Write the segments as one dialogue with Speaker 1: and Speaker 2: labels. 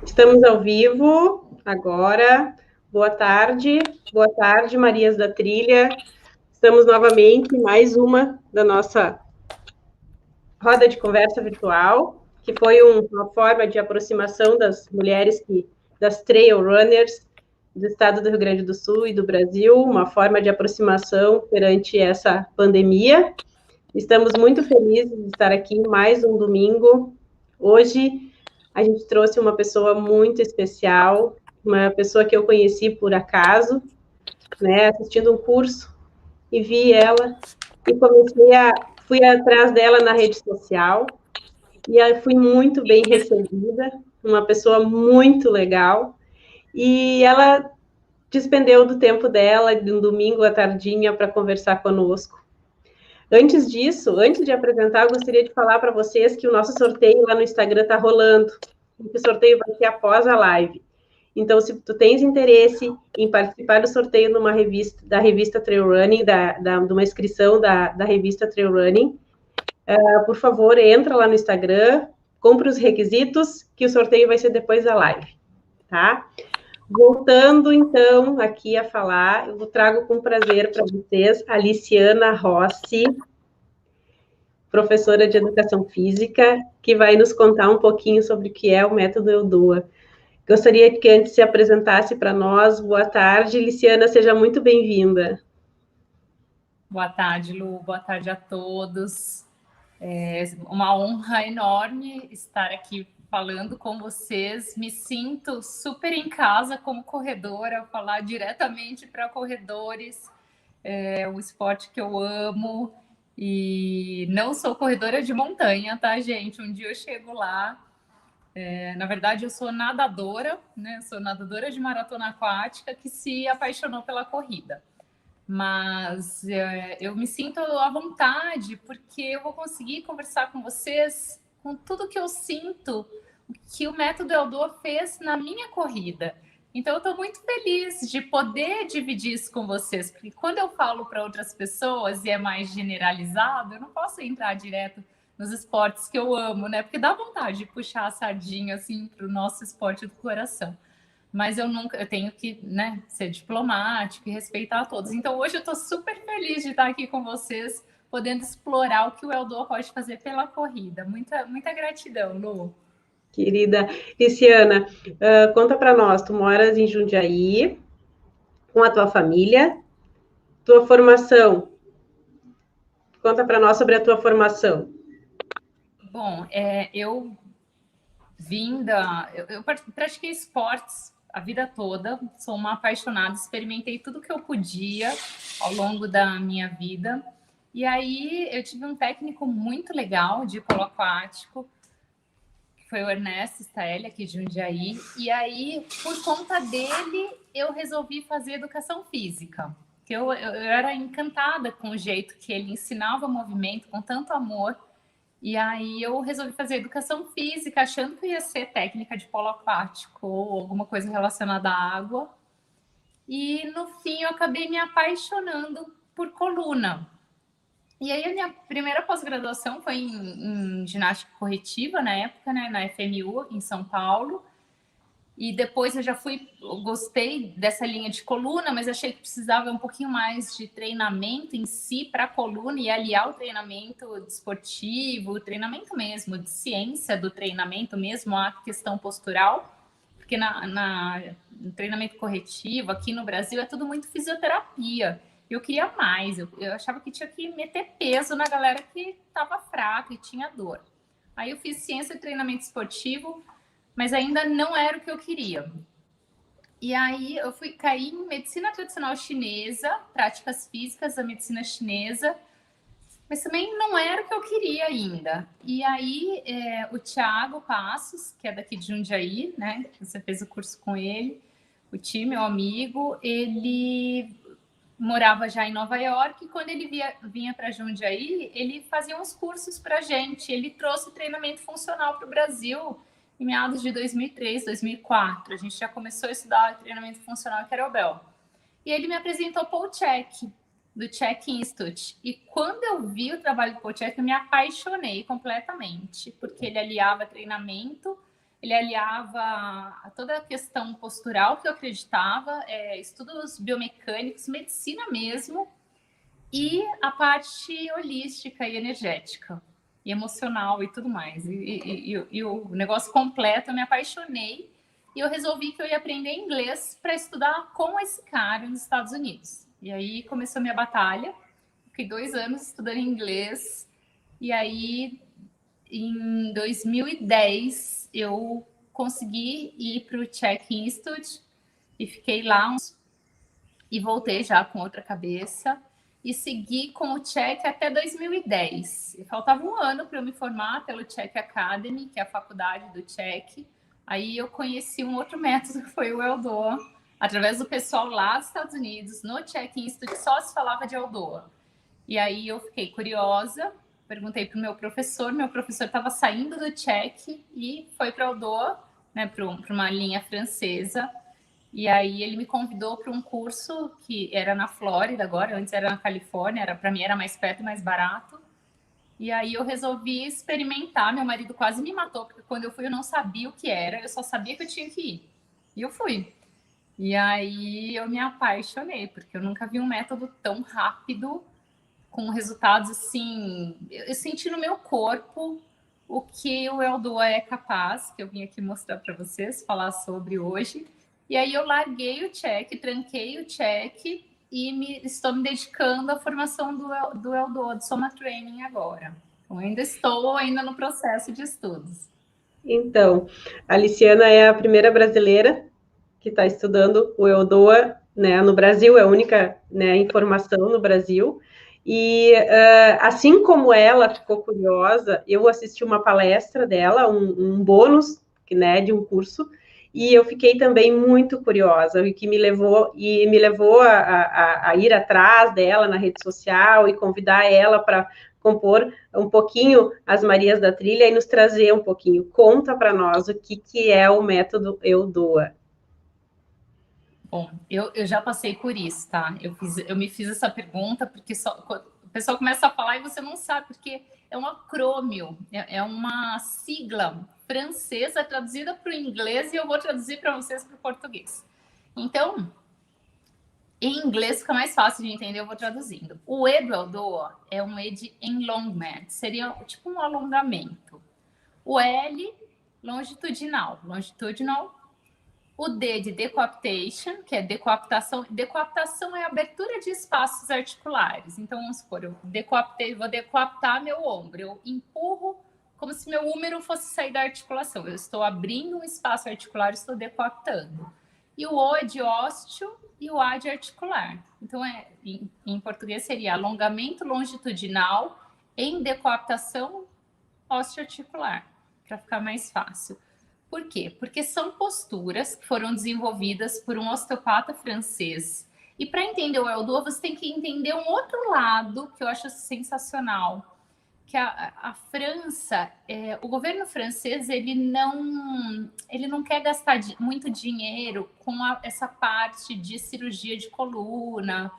Speaker 1: Estamos ao vivo agora. Boa tarde, Marias da Trilha. Estamos novamente em mais uma da nossa roda de conversa virtual, que foi uma forma de aproximação das mulheres, das trail runners do estado do Rio Grande do Sul e do Brasil, uma forma de aproximação perante essa pandemia. Estamos muito felizes de estar aqui mais um domingo. Hoje a gente trouxe uma pessoa muito especial, uma pessoa que eu conheci por acaso, né, assistindo um curso, e vi ela e fui atrás dela na rede social, e aí fui muito bem recebida, uma pessoa muito legal, e ela despendeu do tempo dela, de um domingo à tardinha, para conversar conosco. Antes disso, antes de apresentar, eu gostaria de falar para vocês que o nosso sorteio lá no Instagram está rolando. O sorteio vai ser após a live. Então, se tu tens interesse em participar do sorteio da revista Trail Running, de uma inscrição da revista Trail Running, por favor, entra lá no Instagram, compre os requisitos, que o sorteio vai ser depois da live, tá? Voltando, então, aqui a falar, eu trago com prazer para vocês a Liciana Rossi, professora de Educação Física, que vai nos contar um pouquinho sobre o que é o método EUDOA. Gostaria que antes se apresentasse para nós. Boa tarde, Liciana, seja muito bem-vinda.
Speaker 2: Boa tarde, Lu. Boa tarde a todos. É uma honra enorme estar aqui falando com vocês. Me sinto super em casa como corredora, falar diretamente para corredores. É o esporte que eu amo. E não sou corredora de montanha, tá, gente? Um dia eu chego lá. Na verdade, eu sou nadadora, né? Sou nadadora de maratona aquática que se apaixonou pela corrida. Mas eu me sinto à vontade porque eu vou conseguir conversar com vocês com tudo que eu sinto que o método EUDOA fez na minha corrida. Então, eu estou muito feliz de poder dividir isso com vocês, porque quando eu falo para outras pessoas e é mais generalizado, eu não posso entrar direto nos esportes que eu amo, né? Porque dá vontade de puxar a sardinha assim para o nosso esporte do coração. Mas eu tenho que, né, ser diplomático e respeitar a todos. Então, hoje eu estou super feliz de estar aqui com vocês, podendo explorar o que o EUDOA pode fazer pela corrida. Muita, muita gratidão, Lu.
Speaker 1: Querida Liciana, conta para nós, tu moras em Jundiaí, com a tua família, tua formação. Conta para nós sobre a tua formação.
Speaker 2: Bom, eu eu pratiquei esportes a vida toda, sou uma apaixonada, experimentei tudo que eu podia ao longo da minha vida. E aí eu tive um técnico muito legal de polo aquático, que foi o Ernesto Staeli, aqui de Jundiaí. E aí, por conta dele, eu resolvi fazer educação física. Eu era encantada com o jeito que ele ensinava movimento com tanto amor. E aí eu resolvi fazer educação física, achando que ia ser técnica de polo aquático ou alguma coisa relacionada à água. E no fim eu acabei me apaixonando por coluna. E aí a minha primeira pós-graduação foi em ginástica corretiva na época, né, na FMU, em São Paulo. E depois eu gostei dessa linha de coluna, mas achei que precisava um pouquinho mais de treinamento em si para a coluna e aliar o treinamento desportivo, o treinamento mesmo, de ciência do treinamento mesmo, a questão postural, porque no treinamento corretivo aqui no Brasil é tudo muito fisioterapia. Eu queria mais, eu achava que tinha que meter peso na galera que estava fraca e tinha dor. Aí eu fiz ciência e treinamento esportivo, mas ainda não era o que eu queria. E aí eu fui cair em medicina tradicional chinesa, práticas físicas da medicina chinesa, mas também não era o que eu queria ainda. E aí o Thiago Passos, que é daqui de Jundiaí, né? Você fez o curso com ele, o time, meu amigo, ele morava já em Nova York e quando ele vinha para Jundiaí, ele fazia uns cursos para a gente. Ele trouxe treinamento funcional para o Brasil em meados de 2003, 2004. A gente já começou a estudar treinamento funcional em Carobel. E ele me apresentou o Paul Chek, do Chek Institute. E quando eu vi o trabalho do Paul Chek, eu me apaixonei completamente, porque ele aliava treinamento ele aliava a toda a questão postural que eu acreditava, estudos biomecânicos, medicina mesmo, e a parte holística e energética, e emocional e tudo mais. E o negócio completo, eu me apaixonei, e eu resolvi que eu ia aprender inglês para estudar com esse cara nos Estados Unidos. E aí começou a minha batalha, fiquei 2 anos estudando inglês, e aí em 2010 eu consegui ir para o Czech Institute e fiquei lá e voltei já com outra cabeça e segui com o Czech até 2010. E faltava 1 ano para eu me formar pelo Czech Academy, que é a faculdade do Czech. Aí eu conheci um outro método, que foi o Eldoa, através do pessoal lá dos Estados Unidos, no Czech Institute, só se falava de Eldoa. E aí eu fiquei curiosa, perguntei para o meu professor estava saindo do Czech e foi para Eldoa, né, para uma linha francesa. E aí ele me convidou para um curso que era na Flórida agora, antes era na Califórnia, para mim era mais perto e mais barato. E aí eu resolvi experimentar, meu marido quase me matou, porque quando eu fui eu não sabia o que era, eu só sabia que eu tinha que ir. E eu fui. E aí eu me apaixonei, porque eu nunca vi um método tão rápido, com resultados assim, eu senti no meu corpo o que o Eldoa é capaz, que eu vim aqui mostrar para vocês, falar sobre hoje. E aí eu larguei o Czech, tranquei o Czech e estou me dedicando à formação do Eldoa, do Soma Training agora. Então, ainda estou no processo de estudos.
Speaker 1: Então, a Liciana é a primeira brasileira que está estudando o Eldoa, né, no Brasil, é a única, né, informação no Brasil. E assim como ela ficou curiosa, eu assisti uma palestra dela, um bônus, né, de um curso, e eu fiquei também muito curiosa, o que me levou a ir atrás dela na rede social e convidar ela para compor um pouquinho as Marias da Trilha e nos trazer um pouquinho. Conta para nós o que é o método Eldoa.
Speaker 2: Bom, eu já passei por isso, tá? Eu me fiz essa pergunta porque o pessoal começa a falar e você não sabe, porque é um acrônio, é uma sigla francesa traduzida para o inglês e eu vou traduzir para vocês para o português. Então, em inglês fica mais fácil de entender, eu vou traduzindo. O E do Eldoa é um E de enlongment, seria tipo um alongamento. O L, longitudinal. Longitudinal. O D de decoaptation, que é decoaptação. Decoaptação é abertura de espaços articulares. Então, vamos supor, eu vou decoaptar meu ombro. Eu empurro como se meu úmero fosse sair da articulação. Eu estou abrindo um espaço articular, estou decoaptando. E o O é de ósteo e o A de articular. Então, em português seria alongamento longitudinal em decoaptação osteoarticular, para ficar mais fácil. Por quê? Porque são posturas que foram desenvolvidas por um osteopata francês. E para entender o Eldoa, você tem que entender um outro lado que eu acho sensacional, que a França, o governo francês, ele não quer gastar muito dinheiro com essa parte de cirurgia de coluna,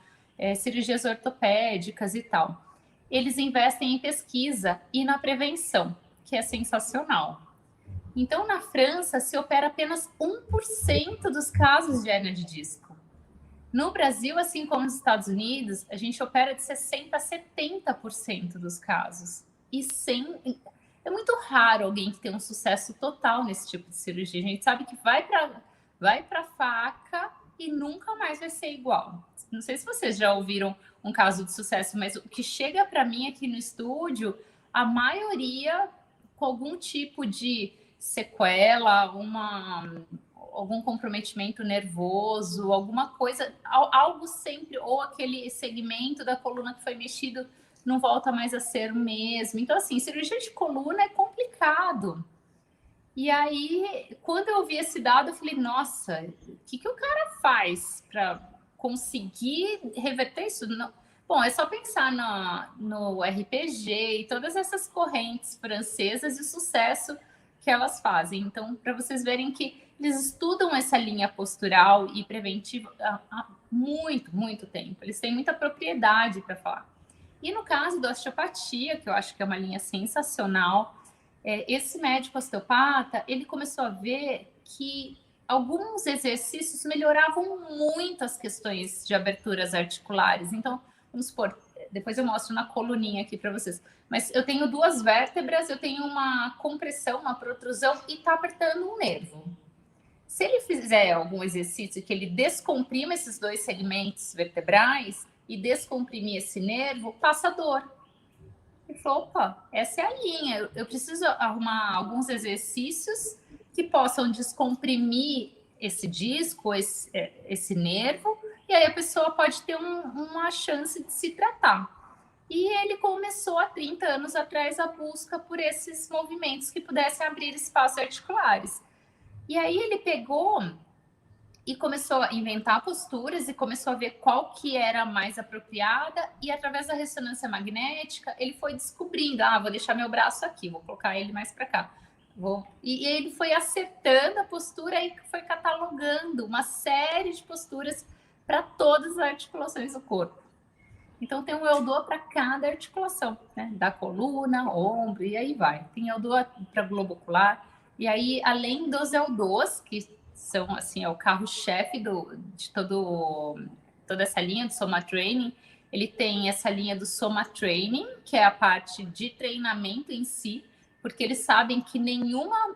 Speaker 2: cirurgias ortopédicas e tal. Eles investem em pesquisa e na prevenção, que é sensacional. Então, na França, se opera apenas 1% dos casos de hérnia de disco. No Brasil, assim como nos Estados Unidos, a gente opera de 60% a 70% dos casos. É muito raro alguém que tem um sucesso total nesse tipo de cirurgia. A gente sabe que vai para faca e nunca mais vai ser igual. Não sei se vocês já ouviram um caso de sucesso, mas o que chega para mim aqui no estúdio, a maioria com algum tipo de sequela, algum comprometimento nervoso, alguma coisa, algo sempre, ou aquele segmento da coluna que foi mexido não volta mais a ser o mesmo. Então, assim, cirurgia de coluna é complicado. E aí, quando eu vi esse dado, eu falei, nossa, o que o cara faz para conseguir reverter isso? Não. Bom, é só pensar no RPG e todas essas correntes francesas e o sucesso que elas fazem. Então, para vocês verem que eles estudam essa linha postural e preventiva há muito, muito tempo. Eles têm muita propriedade para falar. E no caso da osteopatia, que eu acho que é uma linha sensacional, esse médico osteopata, ele começou a ver que alguns exercícios melhoravam muito as questões de aberturas articulares. Então, vamos supor, depois eu mostro na coluninha aqui para vocês. Mas eu tenho 2 vértebras, eu tenho uma compressão, uma protrusão e está apertando um nervo. Se ele fizer algum exercício que ele descomprima esses 2 segmentos vertebrais e descomprimir esse nervo, passa dor. Ele falou, opa, essa é a linha. Eu preciso arrumar alguns exercícios que possam descomprimir esse disco, esse nervo, e aí a pessoa pode ter uma chance de se tratar. E ele começou há 30 anos atrás a busca por esses movimentos que pudessem abrir espaços articulares. E aí ele pegou e começou a inventar posturas e começou a ver qual que era mais apropriada, e através da ressonância magnética ele foi descobrindo, vou deixar meu braço aqui, vou colocar ele mais para cá. E ele foi acertando a postura e foi catalogando uma série de posturas para todas as articulações do corpo. Então tem um Eudô para cada articulação, né? Da coluna, ombro, e aí vai. Tem Eudô para globo ocular, e aí além dos Eudôs, que são assim, é o carro-chefe de toda essa linha do Soma Training, ele tem essa linha do Soma Training, que é a parte de treinamento em si, porque eles sabem que nenhuma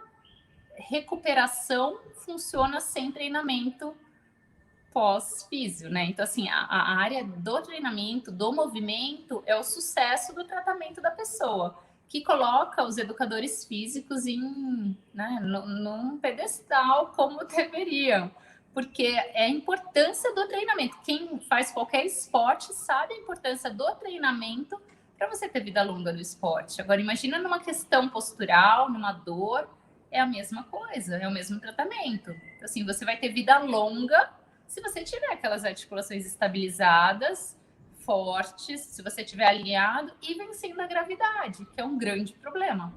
Speaker 2: recuperação funciona sem treinamento pós-físio, né? Então, assim, a área do treinamento, do movimento, é o sucesso do tratamento da pessoa, que coloca os educadores físicos num pedestal como deveriam, porque é a importância do treinamento. Quem faz qualquer esporte sabe a importância do treinamento para você ter vida longa no esporte. Agora, imagina numa questão postural, numa dor, é a mesma coisa, é o mesmo tratamento. Assim, você vai ter vida longa se você tiver aquelas articulações estabilizadas, fortes, se você estiver alinhado e vencendo a gravidade, que é um grande problema.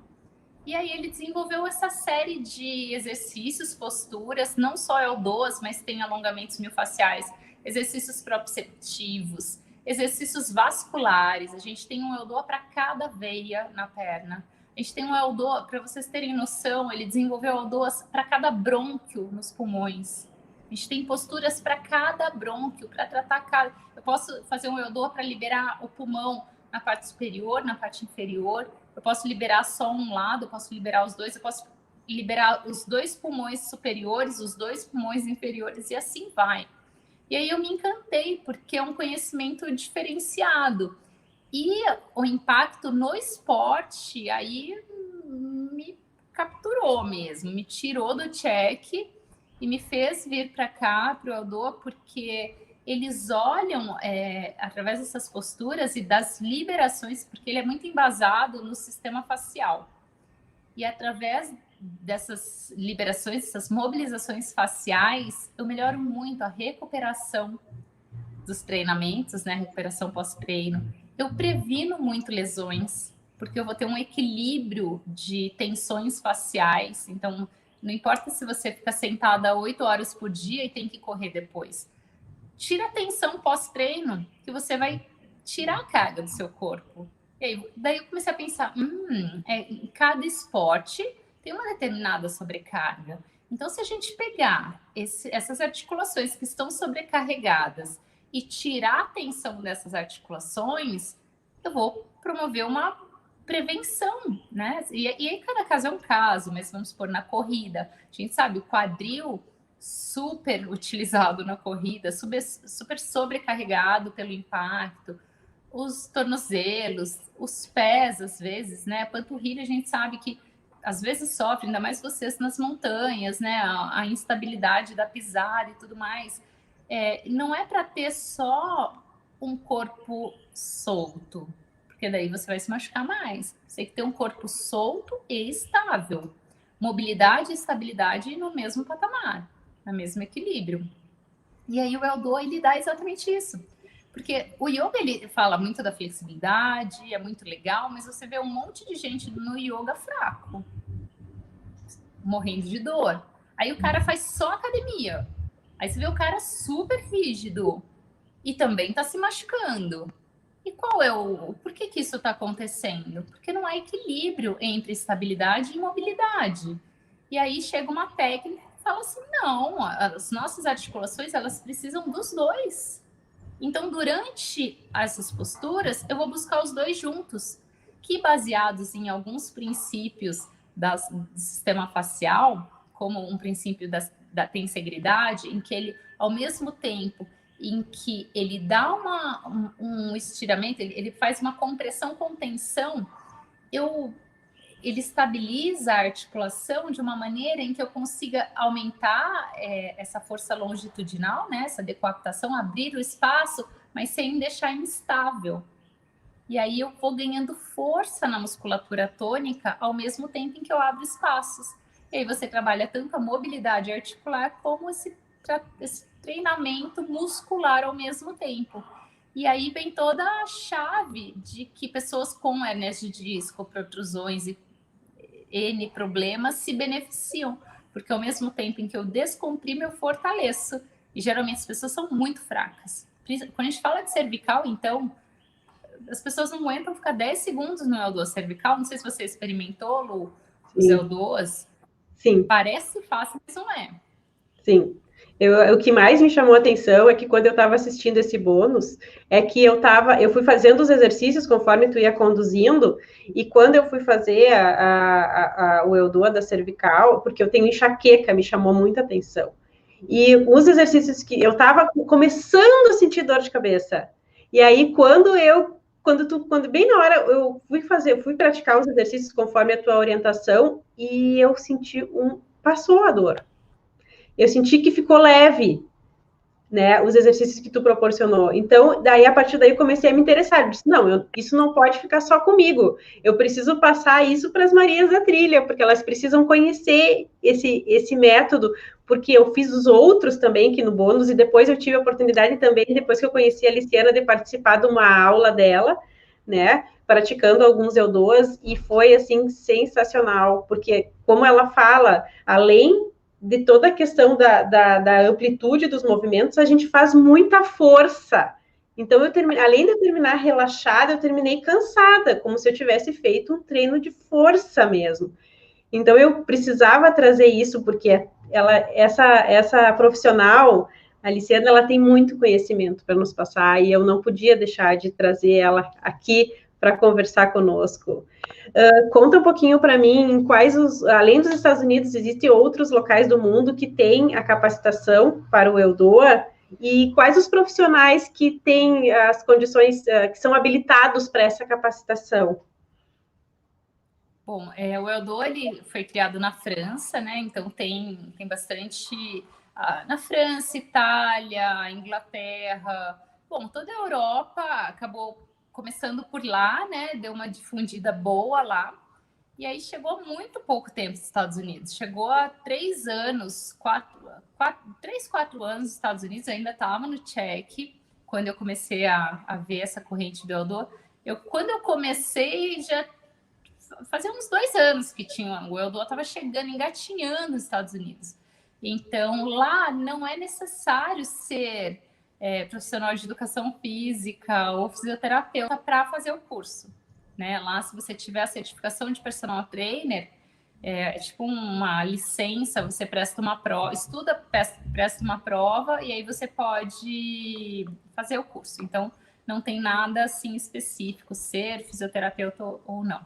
Speaker 2: E aí ele desenvolveu essa série de exercícios, posturas, não só Eudôs, mas tem alongamentos miofasciais, exercícios proprioceptivos, exercícios vasculares. A gente tem um Eudô para cada veia na perna. A gente tem um Eudô, para vocês terem noção, ele desenvolveu Eudôs para cada brônquio nos pulmões. A gente tem posturas para cada brônquio, para tratar cada... Eu posso fazer um Eudô para liberar o pulmão na parte superior, na parte inferior. Eu posso liberar só um lado, eu posso liberar os dois, eu posso liberar os 2 pulmões superiores, os 2 pulmões inferiores, e assim vai. E aí eu me encantei, porque é um conhecimento diferenciado. E o impacto no esporte aí me capturou mesmo, me tirou do check e me fez vir para cá, para o Eudô, porque eles olham através dessas posturas e das liberações, porque ele é muito embasado no sistema facial. E através dessas liberações, dessas mobilizações faciais, eu melhoro muito a recuperação dos treinamentos, né? Recuperação pós-treino. Eu previno muito lesões, porque eu vou ter um equilíbrio de tensões faciais. Então, não importa se você fica sentada 8 horas por dia e tem que correr depois. Tira a tensão pós-treino, que você vai tirar a carga do seu corpo. E aí, daí eu comecei a pensar, em cada esporte tem uma determinada sobrecarga. Então, se a gente pegar essas articulações que estão sobrecarregadas e tirar a tensão dessas articulações, eu vou promover uma prevenção, né? E aí cada caso é um caso, mas vamos supor, na corrida, a gente sabe, o quadril super utilizado na corrida, super sobrecarregado pelo impacto, os tornozelos, os pés, às vezes, né? A panturrilha, a gente sabe que às vezes sofre, ainda mais vocês nas montanhas, né? A instabilidade da pisada e tudo mais. Não é para ter só um corpo solto, porque daí você vai se machucar mais. Você tem que ter um corpo solto e estável. Mobilidade e estabilidade no mesmo patamar, no mesmo equilíbrio. E aí o Eudô, ele dá exatamente isso. Porque o yoga, ele fala muito da flexibilidade, é muito legal, mas você vê um monte de gente no yoga fraco, morrendo de dor. Aí o cara faz só academia. Aí você vê o cara super rígido e também tá se machucando. E por que isso está acontecendo? Porque não há equilíbrio entre estabilidade e mobilidade. E aí chega uma técnica e fala assim, não, as nossas articulações, elas precisam dos dois. Então, durante essas posturas, eu vou buscar os dois juntos, que baseados em alguns princípios do sistema facial, como um princípio da tensegridade, em que ele, ao mesmo tempo em que ele dá um estiramento, ele faz uma compressão com tensão, ele estabiliza a articulação de uma maneira em que eu consiga aumentar essa força longitudinal, né, essa decoaptação, abrir o espaço, mas sem deixar instável. E aí eu vou ganhando força na musculatura tônica ao mesmo tempo em que eu abro espaços. E aí você trabalha tanto a mobilidade articular como esse treinamento muscular ao mesmo tempo. E aí vem toda a chave de que pessoas com hernias de disco, protrusões e N problemas se beneficiam, porque ao mesmo tempo em que eu descomprimo, eu fortaleço. E geralmente as pessoas são muito fracas. Quando a gente fala de cervical, então, as pessoas não aguentam ficar 10 segundos no L2 cervical. Não sei se você experimentou, Lu, os L2.
Speaker 1: Sim.
Speaker 2: Parece fácil, mas não é.
Speaker 1: Sim. O que mais me chamou a atenção é que quando eu estava assistindo esse bônus, é que eu fui fazendo os exercícios conforme tu ia conduzindo, e quando eu fui fazer o Eudoa da cervical, porque eu tenho enxaqueca, me chamou muita atenção. E os exercícios que eu estava começando a sentir dor de cabeça. E aí, quando bem na hora eu fui praticar os exercícios conforme a tua orientação, e eu senti passou a dor. Eu senti que ficou leve, né, os exercícios que tu proporcionou. Então, a partir daí, eu comecei a me interessar. Eu disse, não, isso não pode ficar só comigo. Eu preciso passar isso para as Marias da Trilha, porque elas precisam conhecer esse método, porque eu fiz os outros também, que no bônus, e depois eu tive a oportunidade também, depois que eu conheci a Liciana, de participar de uma aula dela, né, praticando alguns Eudoas, e foi, assim, sensacional, porque, como ela fala, além de toda a questão da amplitude dos movimentos, a gente faz muita força. Então, além de eu terminar relaxada, eu terminei cansada, como se eu tivesse feito um treino de força mesmo. Então, eu precisava trazer isso, porque essa profissional, a Aliciana, ela tem muito conhecimento para nos passar, e eu não podia deixar de trazer ela aqui para conversar conosco. Conta um pouquinho para mim além dos Estados Unidos, existem outros locais do mundo que têm a capacitação para o Eudoa, e quais os profissionais que têm as condições, que são habilitados para essa capacitação?
Speaker 2: Bom, o Eudoa, ele foi criado na França, né? Então tem bastante na França, Itália, Inglaterra, bom, toda a Europa acabou começando por lá, né? Deu uma difundida boa lá. E aí chegou há muito pouco tempo nos Estados Unidos. Chegou há 3 anos, 4 anos nos Estados Unidos. Eu ainda estava no check quando eu comecei a ver essa corrente do Eudoa. Quando eu comecei, já fazia uns 2 anos que o Eudoa estava chegando, engatinhando nos Estados Unidos. Então, lá não é necessário ser profissional de educação física ou fisioterapeuta para fazer o curso. Né? Lá, se você tiver a certificação de personal trainer, é tipo uma licença, você presta uma prova, estuda, presta uma prova, e aí você pode fazer o curso. Então, não tem nada assim específico, ser fisioterapeuta ou não.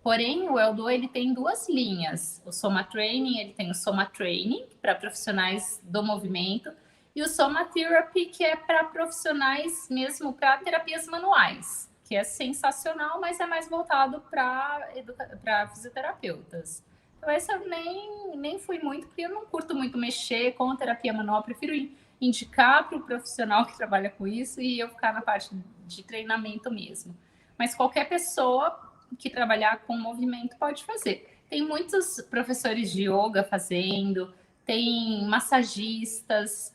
Speaker 2: Porém, o Eudoa, ele tem 2 linhas. O Soma Training, ele tem o Soma Training, para profissionais do movimento, e o Soma Therapy, que é para profissionais mesmo, para terapias manuais, que é sensacional, mas é mais voltado para fisioterapeutas. Então, essa eu nem fui muito, porque eu não curto muito mexer com terapia manual, prefiro indicar para o profissional que trabalha com isso e eu ficar na parte de treinamento mesmo. Mas qualquer pessoa que trabalhar com movimento pode fazer. Tem muitos professores de yoga fazendo, tem massagistas,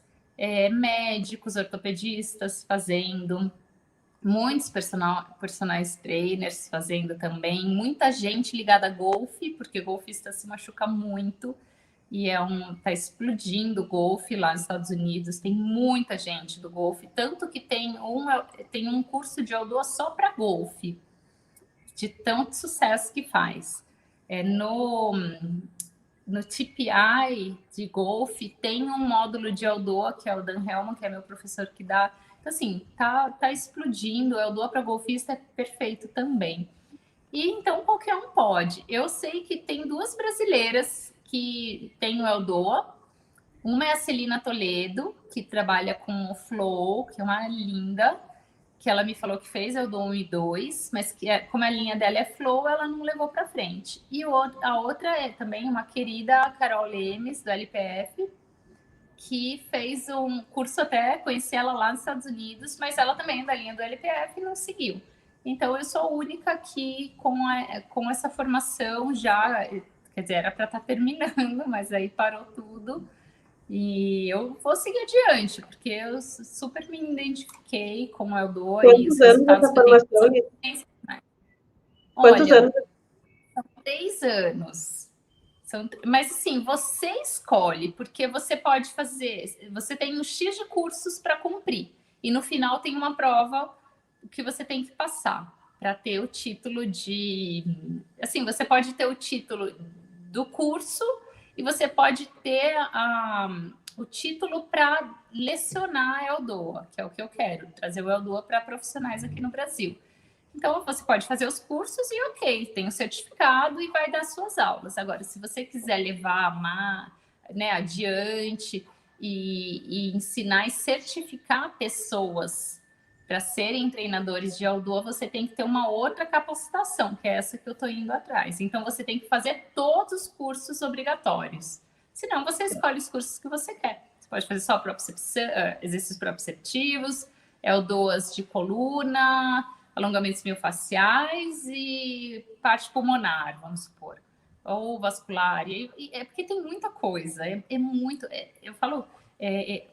Speaker 2: médicos, ortopedistas fazendo, muitos personagens trainers fazendo também, muita gente ligada a golfe, porque golfista se machuca muito. e tá explodindo o golfe lá nos Estados Unidos, tem muita gente do golfe, tanto que tem um curso de Eldoa só para golfe, de tanto sucesso que faz. No TPI de golfe tem um módulo de Eldoa, que é o Dan Hellman, que é meu professor que dá. Então, assim, tá explodindo. O Eldoa para golfista é perfeito também. E então qualquer um pode. Eu sei que tem 2 brasileiras que têm o Eldoa. Uma é a Celina Toledo, que trabalha com o Flow, que é uma linda, que ela me falou que fez Eldoa 1 e 2, mas que como a linha dela é Flow, ela não levou para frente. E a outra é também uma querida Carol Lemes, do LPF, que fez um curso, até conheci ela lá nos Estados Unidos, mas ela também é da linha do LPF e não seguiu. Então, eu sou a única aqui com essa formação já, quer dizer, era para estar terminando, mas aí parou tudo. E eu vou seguir adiante, porque eu super me identifiquei com o Eldoa e os resultados que eu tenho.
Speaker 1: Quantos anos?
Speaker 2: São 3 anos. Mas, assim, você escolhe, porque você pode fazer... Você tem um X de cursos para cumprir. E, no final, tem uma prova que você tem que passar para ter o título de... Assim, você pode ter o título do curso e você pode ter o título para lecionar a Eldoa, que é o que eu quero, trazer o Eldoa para profissionais aqui no Brasil. Então, você pode fazer os cursos e, ok, tem o certificado e vai dar suas aulas. Agora, se você quiser levar adiante e ensinar e certificar pessoas para serem treinadores de Eldoa, você tem que ter uma outra capacitação, que é essa que eu estou indo atrás. Então, você tem que fazer todos os cursos obrigatórios. Senão, você escolhe os cursos que você quer. Você pode fazer só exercícios proprioceptivos, Eldoas de coluna, alongamentos miofasciais e parte pulmonar, vamos supor, ou vascular. É porque tem muita coisa, eu falo,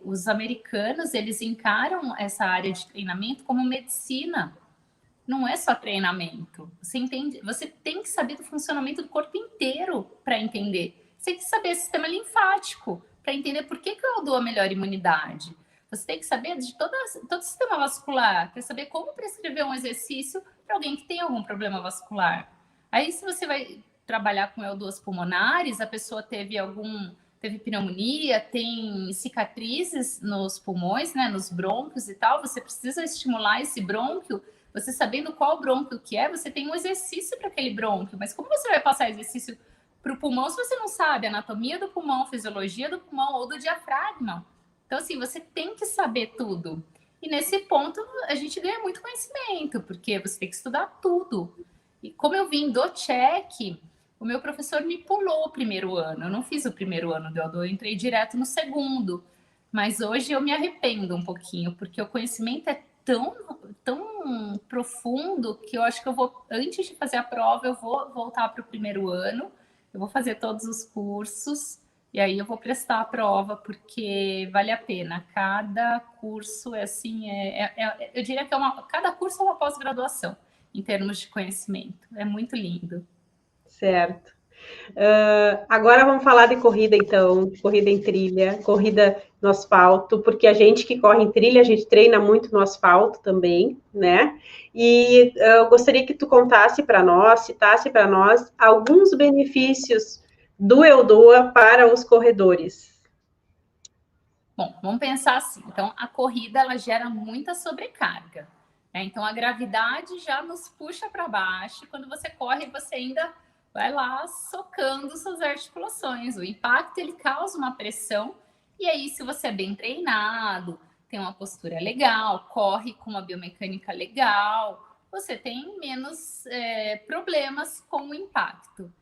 Speaker 2: os americanos, eles encaram essa área de treinamento como medicina, não é só treinamento. Você entende? Você tem que saber do funcionamento do corpo inteiro para entender. Você tem que saber sistema linfático para entender por que o Eldoa melhora a imunidade. Você tem que saber de todo o sistema vascular para saber como prescrever um exercício para alguém que tem algum problema vascular. Aí, se você vai trabalhar com Eldoas pulmonares, a pessoa teve pneumonia, tem cicatrizes nos pulmões, né, nos brônquios e tal, você precisa estimular esse brônquio. Você sabendo qual brônquio que é, você tem um exercício para aquele brônquio. Mas como você vai passar exercício para o pulmão se você não sabe a anatomia do pulmão, fisiologia do pulmão ou do diafragma? Então, assim, você tem que saber tudo. E nesse ponto, a gente ganha muito conhecimento, porque você tem que estudar tudo. E como eu vim do Tchek, o meu professor me pulou o primeiro ano. Eu não fiz o primeiro ano do Eldoa, eu entrei direto no segundo. Mas hoje eu me arrependo um pouquinho, porque o conhecimento é tão profundo que eu acho que eu vou, antes de fazer a prova, eu vou voltar para o primeiro ano, eu vou fazer todos os cursos e aí eu vou prestar a prova, porque vale a pena. Cada curso é assim, eu diria que cada curso é uma pós-graduação em termos de conhecimento. É muito lindo.
Speaker 1: Certo. Agora vamos falar de corrida, então. Corrida em trilha, corrida no asfalto, porque a gente que corre em trilha, a gente treina muito no asfalto também, né? E eu gostaria que tu contasse para nós, citasse para nós alguns benefícios do Eldoa para os corredores.
Speaker 2: Bom, vamos pensar assim. Então, a corrida, ela gera muita sobrecarga, né? Então, a gravidade já nos puxa para baixo. Quando você corre, você ainda vai lá socando suas articulações. O impacto, ele causa uma pressão. E aí, se você é bem treinado, tem uma postura legal, corre com uma biomecânica legal, você tem menos problemas com o impacto.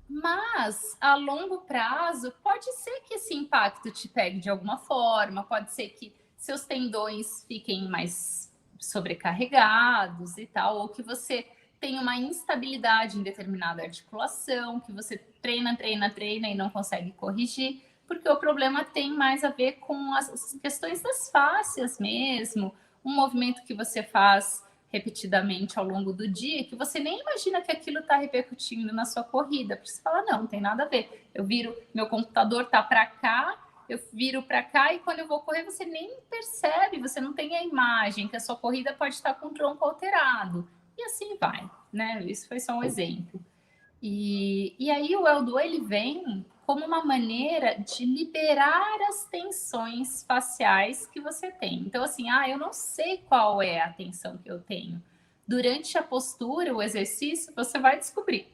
Speaker 2: Mas, a longo prazo, pode ser que esse impacto te pegue de alguma forma, pode ser que seus tendões fiquem mais sobrecarregados e tal, ou que você tenha uma instabilidade em determinada articulação, que você treina e não consegue corrigir, porque o problema tem mais a ver com as questões das fáscias mesmo, um movimento que você faz repetidamente ao longo do dia, que você nem imagina que aquilo está repercutindo na sua corrida, porque você fala, não tem nada a ver. Eu viro, meu computador está para cá, eu viro para cá e quando eu vou correr você nem percebe, você não tem a imagem que a sua corrida pode estar com o tronco alterado. E assim vai, né? Isso foi só um exemplo. E aí o Eldo, ele vem como uma maneira de liberar as tensões faciais que você tem. Então, assim, eu não sei qual é a tensão que eu tenho. Durante a postura, o exercício, você vai descobrir.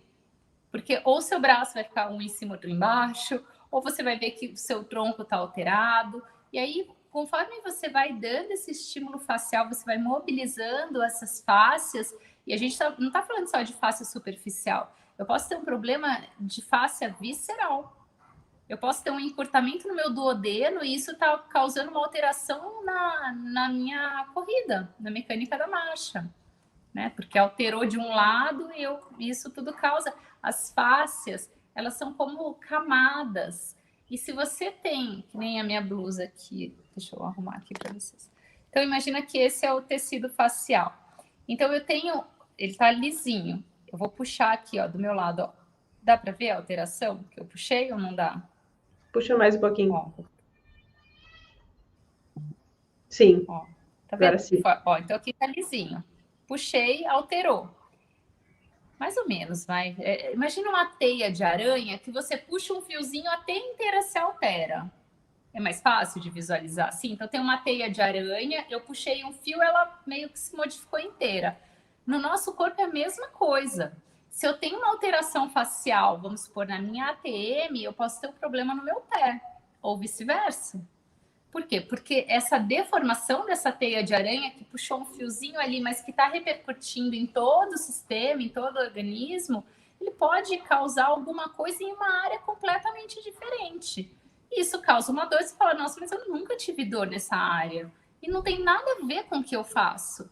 Speaker 2: Porque ou seu braço vai ficar um em cima, outro embaixo, ou você vai ver que o seu tronco está alterado. E aí, conforme você vai dando esse estímulo facial, você vai mobilizando essas fáscias. E a gente não está falando só de face superficial. Eu posso ter um problema de face visceral. Eu posso ter um encurtamento no meu duodeno e isso está causando uma alteração na minha corrida, na mecânica da marcha, né? Porque alterou de um lado e isso tudo causa. As fáscias, elas são como camadas. E se você tem, que nem a minha blusa aqui, deixa eu arrumar aqui para vocês. Então, imagina que esse é o tecido facial. Então, eu tenho, ele está lisinho. Eu vou puxar aqui, ó, do meu lado, ó. Dá para ver a alteração que eu puxei ou não dá?
Speaker 1: Puxa mais um pouquinho.
Speaker 2: Ó.
Speaker 1: Sim.
Speaker 2: Ó, tá vendo?
Speaker 1: Agora sim.
Speaker 2: Ó, então aqui tá lisinho. Puxei, alterou. Mais ou menos, vai. Imagina uma teia de aranha que você puxa um fiozinho, a teia inteira se altera. É mais fácil de visualizar assim? Então tem uma teia de aranha, eu puxei um fio, ela meio que se modificou inteira. No nosso corpo é a mesma coisa. Se eu tenho uma alteração facial, vamos supor, na minha ATM, eu posso ter um problema no meu pé, ou vice-versa. Por quê? Porque essa deformação dessa teia de aranha que puxou um fiozinho ali, mas que está repercutindo em todo o sistema, em todo o organismo, ele pode causar alguma coisa em uma área completamente diferente. E isso causa uma dor, você fala, nossa, mas eu nunca tive dor nessa área. E não tem nada a ver com o que eu faço.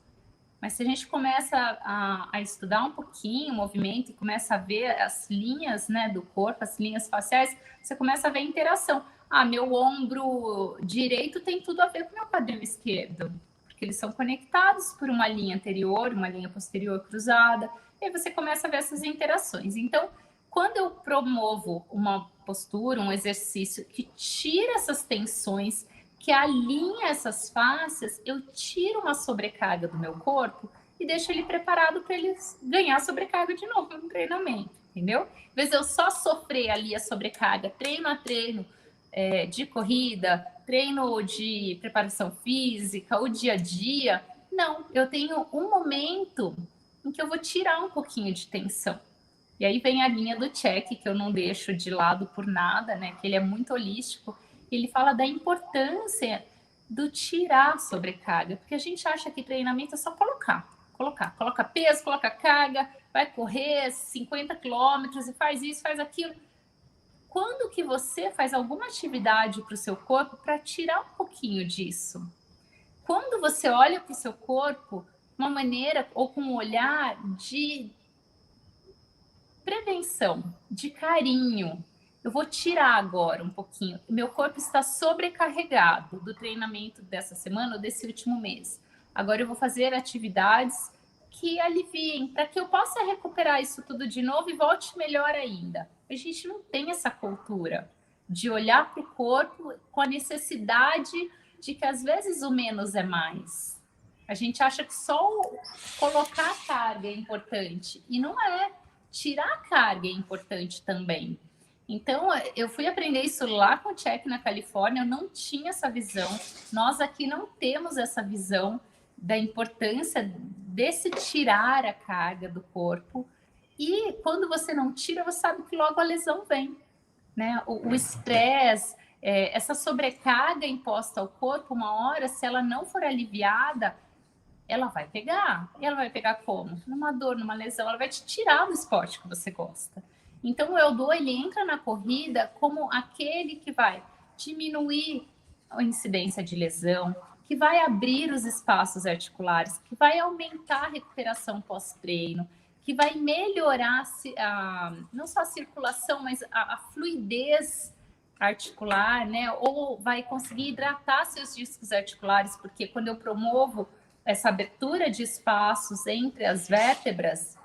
Speaker 2: Mas se a gente começa a estudar um pouquinho o movimento e começa a ver as linhas, né, do corpo, as linhas faciais, você começa a ver a interação. Meu ombro direito tem tudo a ver com o meu quadril esquerdo, porque eles são conectados por uma linha anterior, uma linha posterior cruzada, e aí você começa a ver essas interações. Então, quando eu promovo uma postura, um exercício que tira essas tensões, que alinha essas faces, eu tiro uma sobrecarga do meu corpo e deixo ele preparado para ele ganhar sobrecarga de novo no treinamento, entendeu? Às vezes eu só sofrer ali a sobrecarga, treino a treino, de corrida, treino de preparação física, o dia a dia. Não, eu tenho um momento em que eu vou tirar um pouquinho de tensão. E aí vem a linha do check, que eu não deixo de lado por nada, né? Que ele é muito holístico. Ele fala da importância do tirar sobrecarga, porque a gente acha que treinamento é só coloca peso, coloca carga, vai correr 50 quilômetros e faz isso, faz aquilo. Quando que você faz alguma atividade para o seu corpo para tirar um pouquinho disso? Quando você olha para o seu corpo, uma maneira ou com um olhar de prevenção, de carinho. Eu vou tirar agora um pouquinho. Meu corpo está sobrecarregado do treinamento dessa semana ou desse último mês. Agora eu vou fazer atividades que aliviem, para que eu possa recuperar isso tudo de novo e volte melhor ainda. A gente não tem essa cultura de olhar para o corpo com a necessidade de que às vezes o menos é mais. A gente acha que só colocar a carga é importante e não é. Tirar a carga é importante também. Então, eu fui aprender isso lá com o Check na Califórnia, eu não tinha essa visão. Nós aqui não temos essa visão da importância desse tirar a carga do corpo. E quando você não tira, você sabe que logo a lesão vem, né? O estresse, essa sobrecarga imposta ao corpo, uma hora, se ela não for aliviada, ela vai pegar. E ela vai pegar como? Numa dor, numa lesão. Ela vai te tirar do esporte que você gosta. Então, o Eldo, ele entra na corrida como aquele que vai diminuir a incidência de lesão, que vai abrir os espaços articulares, que vai aumentar a recuperação pós-treino, que vai melhorar não só a circulação, mas a fluidez articular, né? Ou vai conseguir hidratar seus discos articulares, porque quando eu promovo essa abertura de espaços entre as vértebras,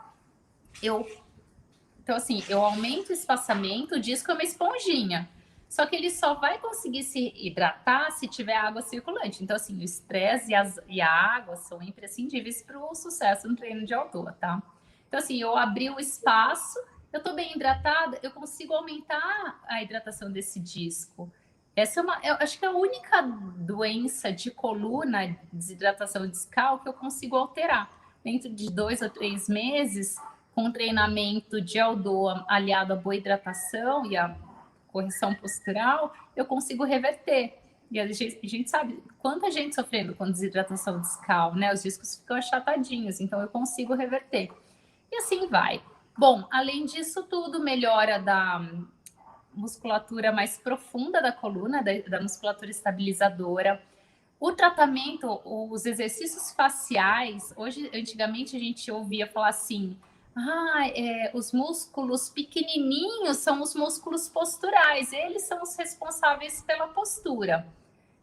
Speaker 2: então, assim, eu aumento o espaçamento, o disco é uma esponjinha. Só que ele só vai conseguir se hidratar se tiver água circulante. Então, assim, o estresse e a água são imprescindíveis para o sucesso no treino de outdoor, tá? Então, assim, eu abri o espaço, eu estou bem hidratada, eu consigo aumentar a hidratação desse disco. Essa eu acho que é a única doença de coluna, desidratação discal, que eu consigo alterar. Dentro de 2 ou 3 meses, com treinamento de outdoor aliado à boa hidratação e à correção postural, eu consigo reverter. E a gente sabe quanta gente sofrendo com desidratação discal, né? Os discos ficam achatadinhos, então eu consigo reverter. E assim vai. Bom, além disso tudo, melhora da musculatura mais profunda da coluna, da musculatura estabilizadora. O tratamento, os exercícios faciais, antigamente a gente ouvia falar assim, os músculos pequenininhos são os músculos posturais, eles são os responsáveis pela postura.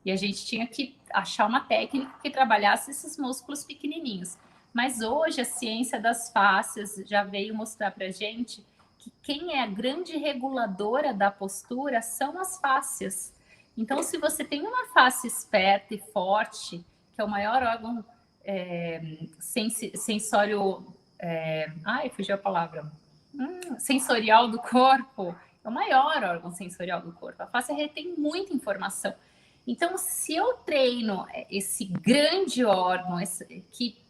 Speaker 2: E a gente tinha que achar uma técnica que trabalhasse esses músculos pequenininhos. Mas hoje a ciência das fáscias já veio mostrar para a gente que quem é a grande reguladora da postura são as fáscias. Então, se você tem uma face esperta e forte, que é o maior órgão sensório... fugiu a palavra. Sensorial do corpo, é o maior órgão sensorial do corpo. A face retém muita informação. Então, se eu treino esse grande órgão que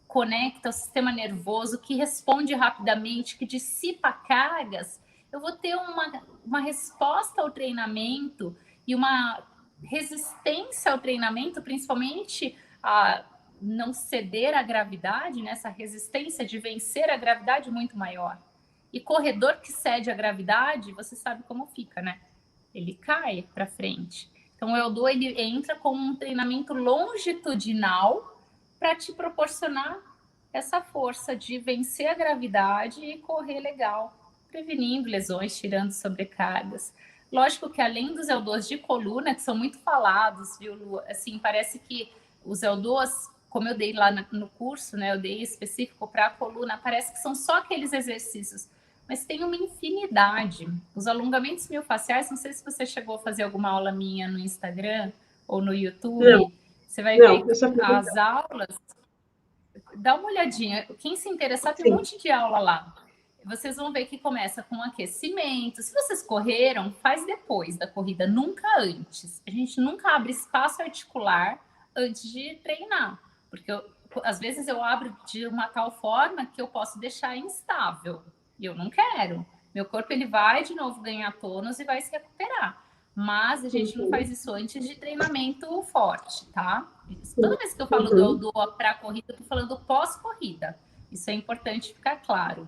Speaker 2: conecta o sistema nervoso, que responde rapidamente, que dissipa cargas, eu vou ter uma resposta ao treinamento e uma resistência ao treinamento, principalmente a não ceder à gravidade, né? Essa resistência de vencer a gravidade muito maior. E corredor que cede à gravidade, você sabe como fica, né? Ele cai para frente. Então, o Eldo, ele entra como um treinamento longitudinal para te proporcionar essa força de vencer a gravidade e correr legal, prevenindo lesões, tirando sobrecargas. Lógico que além dos Eldos de coluna, que são muito falados, viu, Lu? Assim, parece que os Eldos, como eu dei lá no curso, né, eu dei específico para a coluna, parece que são só aqueles exercícios, mas tem uma infinidade. Os alongamentos miofasciais, não sei se você chegou a fazer alguma aula minha no Instagram ou no YouTube,
Speaker 1: não,
Speaker 2: você vai
Speaker 1: não,
Speaker 2: ver as aulas, dá uma olhadinha, quem se interessar tem um monte de aula lá. Vocês vão ver que começa com aquecimento. Se vocês correram, faz depois da corrida, nunca antes. A gente nunca abre espaço articular antes de treinar, porque às vezes eu abro de uma tal forma que eu posso deixar instável, e eu não quero. Meu corpo ele vai de novo ganhar tônus e vai se recuperar. Mas a gente não faz isso antes de treinamento forte, tá? Toda vez que eu falo do para corrida, eu tô falando pós-corrida. Isso é importante ficar claro.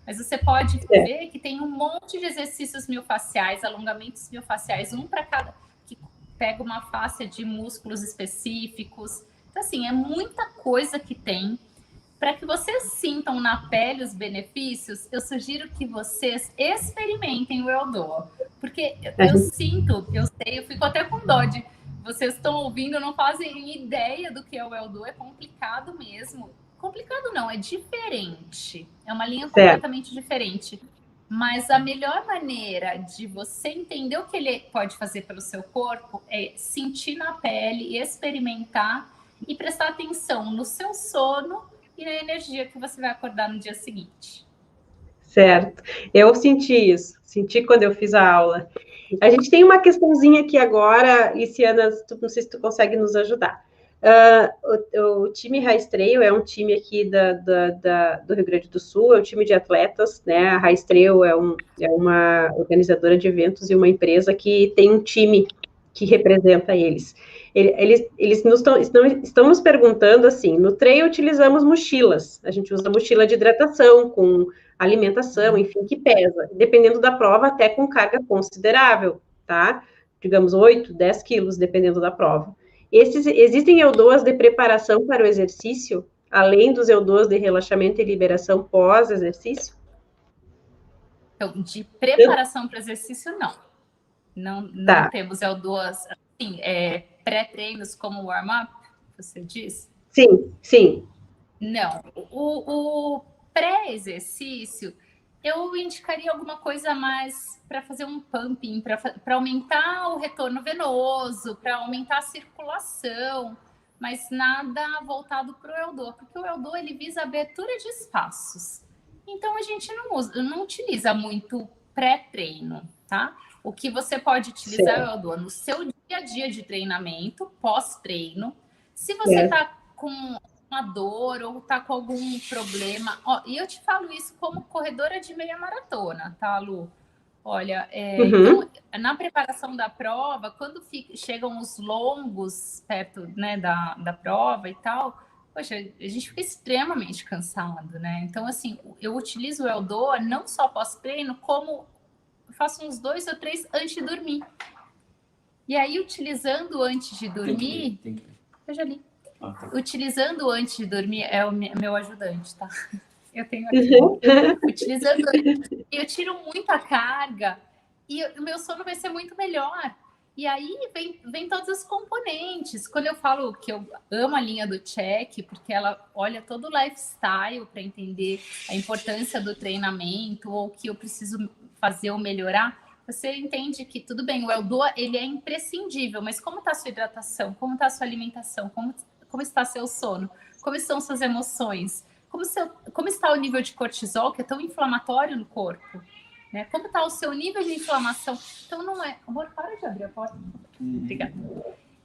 Speaker 2: Mas você pode ver que tem um monte de exercícios miofasciais, alongamentos miofasciais, um para cada, que pega uma fáscia de músculos específicos. Então, assim, é muita coisa que tem. Para que vocês sintam na pele os benefícios, eu sugiro que vocês experimentem o Eldo. Porque eu sinto, eu sei, eu fico até com dó de... Vocês estão ouvindo, não fazem ideia do que é o Eldo, é complicado mesmo. Complicado não, é diferente. É uma linha completamente diferente. Mas a melhor maneira de você entender o que ele pode fazer pelo seu corpo é sentir na pele, experimentar e prestar atenção no seu sono e na energia que você vai acordar no dia seguinte.
Speaker 1: Certo. Eu senti isso, senti quando eu fiz a aula. A gente tem uma questãozinha aqui agora, Luciana, não sei se tu consegue nos ajudar. O time Raiz Trail é um time aqui do Rio Grande do Sul, é um time de atletas, né? A Raiz Trail é uma organizadora de eventos e uma empresa que tem um time que representa eles. Eles estão nos perguntando assim, no trail utilizamos mochilas, a gente usa mochila de hidratação, com alimentação, enfim, que pesa, dependendo da prova, até com carga considerável, tá? Digamos 8, 10 quilos, dependendo da prova. Existem EUDOAs de preparação para o exercício, além dos EUDOAs de relaxamento e liberação pós-exercício?
Speaker 2: Então, de preparação para o exercício, não. Não temos EUDOAs, assim, pré-treinos como warm-up, você diz?
Speaker 1: Sim, sim.
Speaker 2: Não. O pré-exercício, eu indicaria alguma coisa mais para fazer um pumping, para aumentar o retorno venoso, para aumentar a circulação, mas nada voltado para o Eldô, porque o Eldô ele visa a abertura de espaços. Então a gente não utiliza muito pré-treino, tá? O que você pode utilizar é o Eldô no seu dia a dia de treinamento, pós-treino. Se você está com uma dor ou tá com algum problema. Ó, e eu te falo isso como corredora de meia maratona, tá, Lu? Olha, então, na preparação da prova, quando chegam os longos perto, né, da prova e tal, poxa, a gente fica extremamente cansado, né? Então, assim, eu utilizo o Eldô não só pós-treino, como faço uns 2 ou 3 antes de dormir. E aí, utilizando antes de dormir... Tem que ler. Eu já li. Utilizando antes de dormir, é o meu ajudante, tá? Eu tenho aqui. Utilizando, eu tiro muita carga e o meu sono vai ser muito melhor. E aí vem todos os componentes. Quando eu falo que eu amo a linha do Check, porque ela olha todo o lifestyle para entender a importância do treinamento ou o que eu preciso fazer ou melhorar, você entende que tudo bem, o Eldô ele é imprescindível, mas como está a sua hidratação? Como está a sua alimentação? Como está seu sono? Como estão suas emoções? Como está o nível de cortisol, que é tão inflamatório no corpo? Né? Como está o seu nível de inflamação? Então, não é... Amor, para de abrir a porta. Obrigada.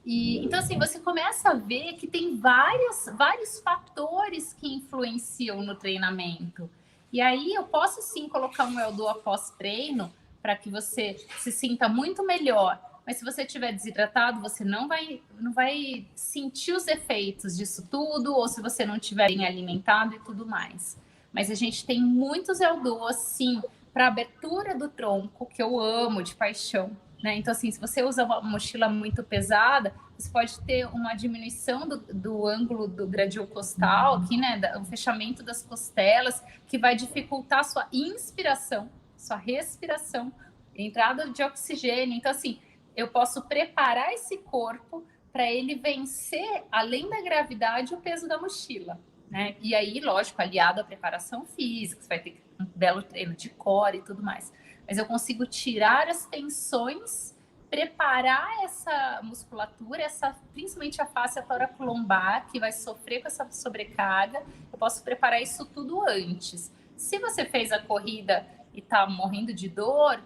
Speaker 2: Então, assim, você começa a ver que tem vários fatores que influenciam no treinamento. E aí, eu posso, sim, colocar um Eldô após treino para que você se sinta muito melhor. Mas se você estiver desidratado, você não vai sentir os efeitos disso tudo, ou se você não estiver bem alimentado e tudo mais. Mas a gente tem muitos Eldôs, sim, para abertura do tronco, que eu amo de paixão. Né? Então, assim, se você usa uma mochila muito pesada, você pode ter uma diminuição do ângulo do gradil costal, aqui, né? O fechamento das costelas, que vai dificultar a sua inspiração, sua respiração, entrada de oxigênio. Então, assim, eu posso preparar esse corpo para ele vencer, além da gravidade, o peso da mochila. Né? E aí, lógico, aliado à preparação física, você vai ter um belo treino de core e tudo mais. Mas eu consigo tirar as tensões, preparar essa musculatura, principalmente a face thoracolombar, que vai sofrer com essa sobrecarga. Eu posso preparar isso tudo antes. Se você fez a corrida e está morrendo de dor,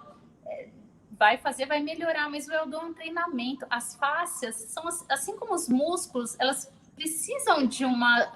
Speaker 2: vai melhorar, mas o Eldô é um treinamento. As fáscias são assim como os músculos, elas precisam de uma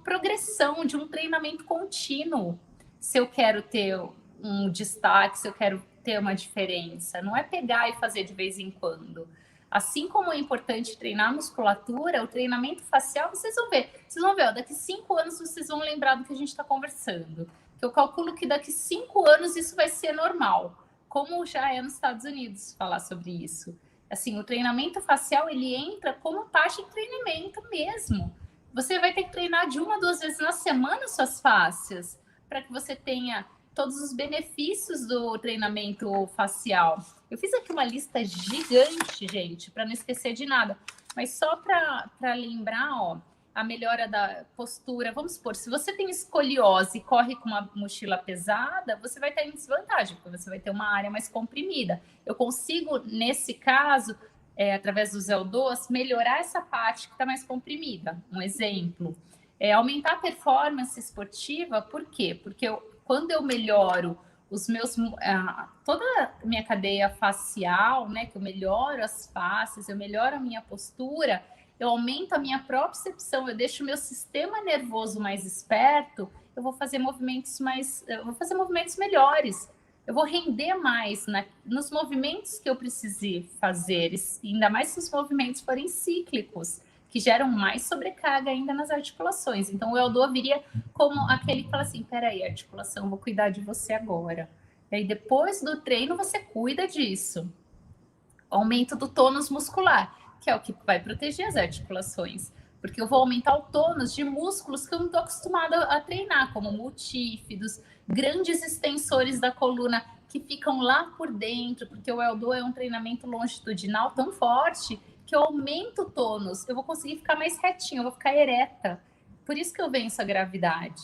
Speaker 2: progressão, de um treinamento contínuo. Se eu quero ter um destaque, se eu quero ter uma diferença, não é pegar e fazer de vez em quando. Assim como é importante treinar musculatura, o treinamento facial, vocês vão ver, ó, daqui 5 anos vocês vão lembrar do que a gente está conversando. Eu calculo que daqui 5 anos isso vai ser normal, como já é nos Estados Unidos falar sobre isso. Assim, o treinamento facial, ele entra como parte de treinamento mesmo. Você vai ter que treinar de 1 a 2 vezes na semana suas fáscias, para que você tenha todos os benefícios do treinamento facial. Eu fiz aqui uma lista gigante, gente, para não esquecer de nada. Mas só para lembrar, ó, a melhora da postura. Vamos supor, se você tem escoliose e corre com uma mochila pesada, você vai estar em desvantagem, porque você vai ter uma área mais comprimida. Eu consigo, nesse caso, através dos Eldôs, melhorar essa parte que está mais comprimida. Um exemplo, aumentar a performance esportiva, por quê? Porque quando eu melhoro toda a minha cadeia facial, né, que eu melhoro as faces, eu melhoro a minha postura, eu aumento a minha propriocepção, eu deixo o meu sistema nervoso mais esperto, eu vou fazer movimentos melhores, eu vou render mais nos movimentos que eu precisei fazer, ainda mais se os movimentos forem cíclicos, que geram mais sobrecarga ainda nas articulações. Então, o Eldô viria como aquele que fala assim, peraí, articulação, vou cuidar de você agora. E aí, depois do treino, você cuida disso. Aumento do tônus muscular, que é o que vai proteger as articulações. Porque eu vou aumentar o tônus de músculos que eu não estou acostumada a treinar, como multífidos, grandes extensores da coluna que ficam lá por dentro, porque o Eldô é um treinamento longitudinal tão forte que eu aumento o tônus, eu vou conseguir ficar mais retinha, eu vou ficar ereta. Por isso que eu venço a gravidade.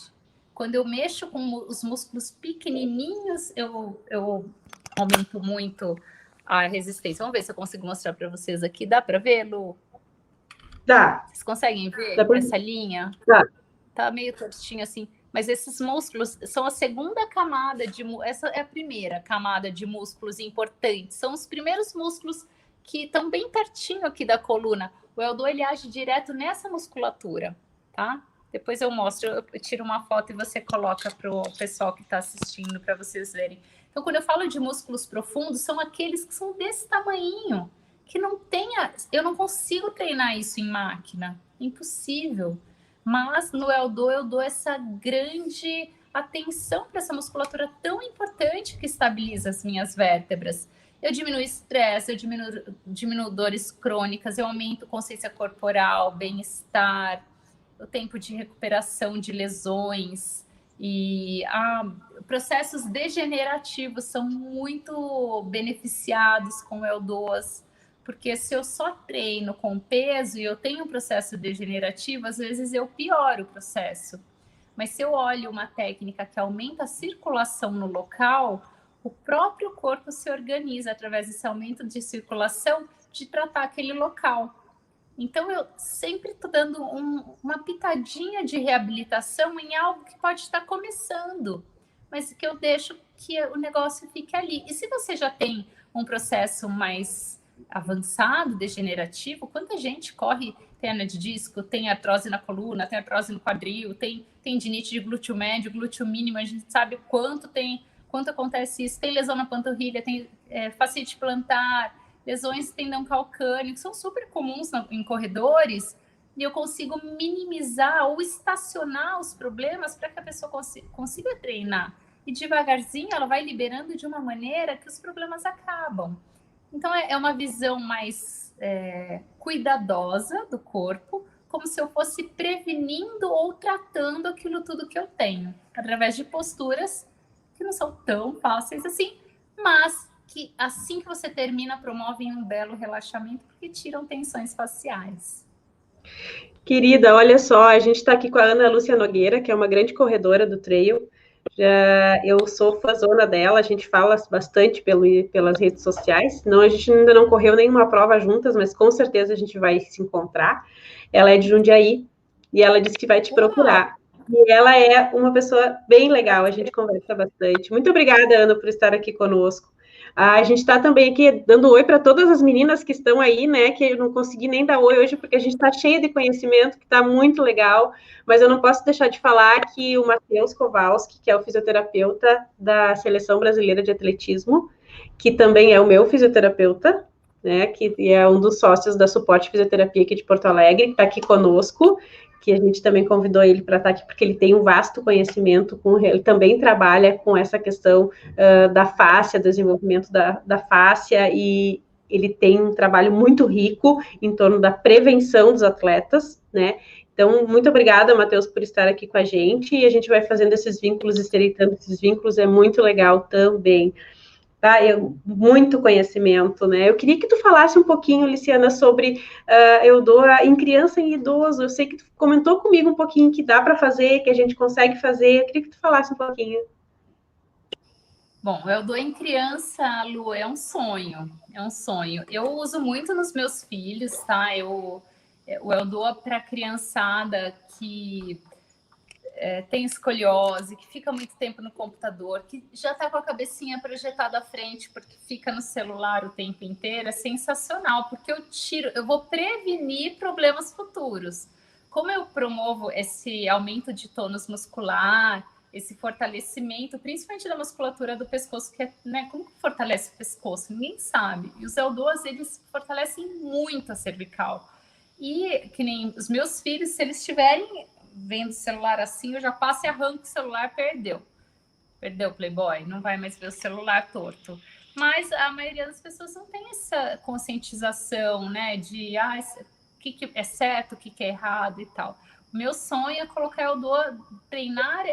Speaker 2: Quando eu mexo com os músculos pequenininhos, eu aumento muito a resistência. Vamos ver se eu consigo mostrar para vocês aqui. Dá para ver, Lu?
Speaker 1: Dá.
Speaker 2: Vocês conseguem ver essa linha?
Speaker 1: Dá.
Speaker 2: Tá meio tortinho assim. Mas esses músculos são a segunda camada de... Essa é a primeira camada de músculos importantes. São os primeiros músculos que estão bem pertinho aqui da coluna. O L2, ele age direto nessa musculatura, tá? Depois eu mostro, eu tiro uma foto e você coloca para o pessoal que está assistindo, para vocês verem. Então, quando eu falo de músculos profundos, são aqueles que são desse tamanhinho, que não tenha... Eu não consigo treinar isso em máquina, impossível. Mas no L2 eu dou essa grande atenção para essa musculatura tão importante que estabiliza as minhas vértebras. Eu diminuo estresse, eu diminuo dores crônicas, eu aumento consciência corporal, bem-estar, o tempo de recuperação de lesões e processos degenerativos são muito beneficiados com o L2, porque se eu só treino com peso e eu tenho um processo degenerativo, às vezes eu pioro o processo. Mas se eu olho uma técnica que aumenta a circulação no local, o próprio corpo se organiza através desse aumento de circulação de tratar aquele local. Então, eu sempre estou dando uma pitadinha de reabilitação em algo que pode estar começando, mas que eu deixo que o negócio fique ali. E se você já tem um processo mais avançado, degenerativo, quanta gente corre, tem hernia de disco, tem artrose na coluna, tem artrose no quadril, tem tendinite de glúteo médio, glúteo mínimo, a gente sabe quanto acontece isso, tem lesão na panturrilha, tem fascite plantar, lesões de tendão calcâneo, que são super comuns em corredores, e eu consigo minimizar ou estacionar os problemas para que a pessoa consiga treinar. E devagarzinho ela vai liberando de uma maneira que os problemas acabam. Então é uma visão mais cuidadosa do corpo, como se eu fosse prevenindo ou tratando aquilo tudo que eu tenho, através de posturas que não são tão fáceis assim, mas que assim que você termina, promovem um belo relaxamento, porque tiram tensões faciais.
Speaker 1: Querida, olha só, a gente está aqui com a Ana Lúcia Nogueira, que é uma grande corredora do trail. Eu sou fãzona dela, a gente fala bastante pelas redes sociais. Não, a gente ainda não correu nenhuma prova juntas, mas com certeza a gente vai se encontrar. Ela é de Jundiaí e ela disse que vai te procurar. E ela é uma pessoa bem legal, a gente conversa bastante. Muito obrigada, Ana, por estar aqui conosco. A gente está também aqui dando oi para todas as meninas que estão aí, né? Que eu não consegui nem dar oi hoje, porque a gente está cheia de conhecimento, que está muito legal. Mas eu não posso deixar de falar que o Matheus Kowalski, que é o fisioterapeuta da Seleção Brasileira de Atletismo, que também é o meu fisioterapeuta, né? Que é um dos sócios da Suporte Fisioterapia aqui de Porto Alegre, que está aqui conosco, que a gente também convidou ele para estar aqui, porque ele tem um vasto conhecimento, ele também trabalha com essa questão da fáscia, desenvolvimento da fáscia, e ele tem um trabalho muito rico em torno da prevenção dos atletas, né? Então, muito obrigada, Matheus, por estar aqui com a gente, e a gente vai fazendo esses vínculos, estreitando esses vínculos, é muito legal também. Tá? Muito conhecimento, né? Eu queria que tu falasse um pouquinho, Liciana, sobre eu dou em criança e idoso. Eu sei que tu comentou comigo um pouquinho que dá para fazer, que a gente consegue fazer. Eu queria que tu falasse um pouquinho.
Speaker 2: Bom, eu dou em criança, Lu, é um sonho, é um sonho. Eu uso muito nos meus filhos, tá? Eu dou para criançada que tem escoliose, que fica muito tempo no computador, que já está com a cabecinha projetada à frente porque fica no celular o tempo inteiro, é sensacional, porque eu vou prevenir problemas futuros. Como eu promovo esse aumento de tônus muscular, esse fortalecimento, principalmente da musculatura do pescoço, que é, né, como que fortalece o pescoço? Ninguém sabe. E os L2, eles fortalecem muito a cervical. E que nem os meus filhos, se eles estiverem vendo o celular assim, eu já passo e arranco o celular, perdeu o Playboy, não vai mais ver o celular torto. Mas a maioria das pessoas não tem essa conscientização, né, de o que é certo, o que é errado e tal. O meu sonho é colocar treinar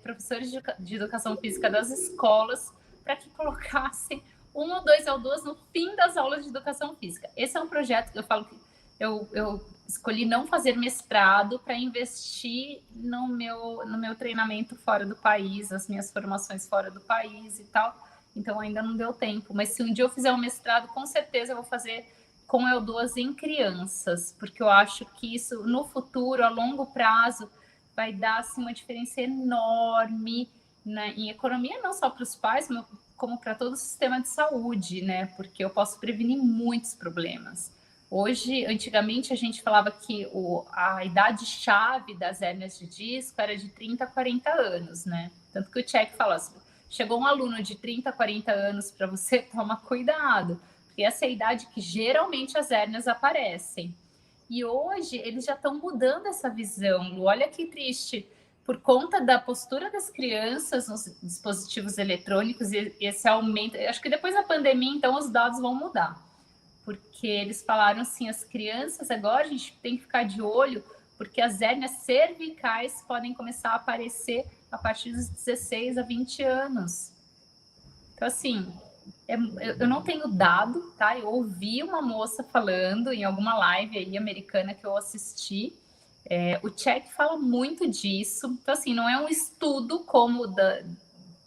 Speaker 2: professores de educação física das escolas para que colocassem 1 ou 2 L2 no fim das aulas de educação física. Esse é um projeto que eu falo que eu escolhi não fazer mestrado para investir no meu treinamento fora do país, as minhas formações fora do país e tal. Então ainda não deu tempo. Mas se um dia eu fizer um mestrado, com certeza eu vou fazer com L2 em crianças, porque eu acho que isso no futuro, a longo prazo, vai dar assim, uma diferença enorme em economia, não só para os pais, como para todo o sistema de saúde, né? Porque eu posso prevenir muitos problemas. Hoje, antigamente, a gente falava que a idade-chave das hérnias de disco era de 30 a 40 anos, né? Tanto que o Check fala assim, chegou um aluno de 30 a 40 anos para você, toma cuidado, porque essa é a idade que geralmente as hérnias aparecem. E hoje eles já estão mudando essa visão, Lu. Olha que triste, por conta da postura das crianças nos dispositivos eletrônicos e esse aumento. Acho que depois da pandemia, então, os dados vão mudar. Porque eles falaram assim, as crianças agora a gente tem que ficar de olho, porque as hérnias cervicais podem começar a aparecer a partir dos 16 a 20 anos. Então, assim, eu não tenho dado, tá? Eu ouvi uma moça falando em alguma live aí americana que eu assisti. O Check fala muito disso. Então, assim, não é um estudo como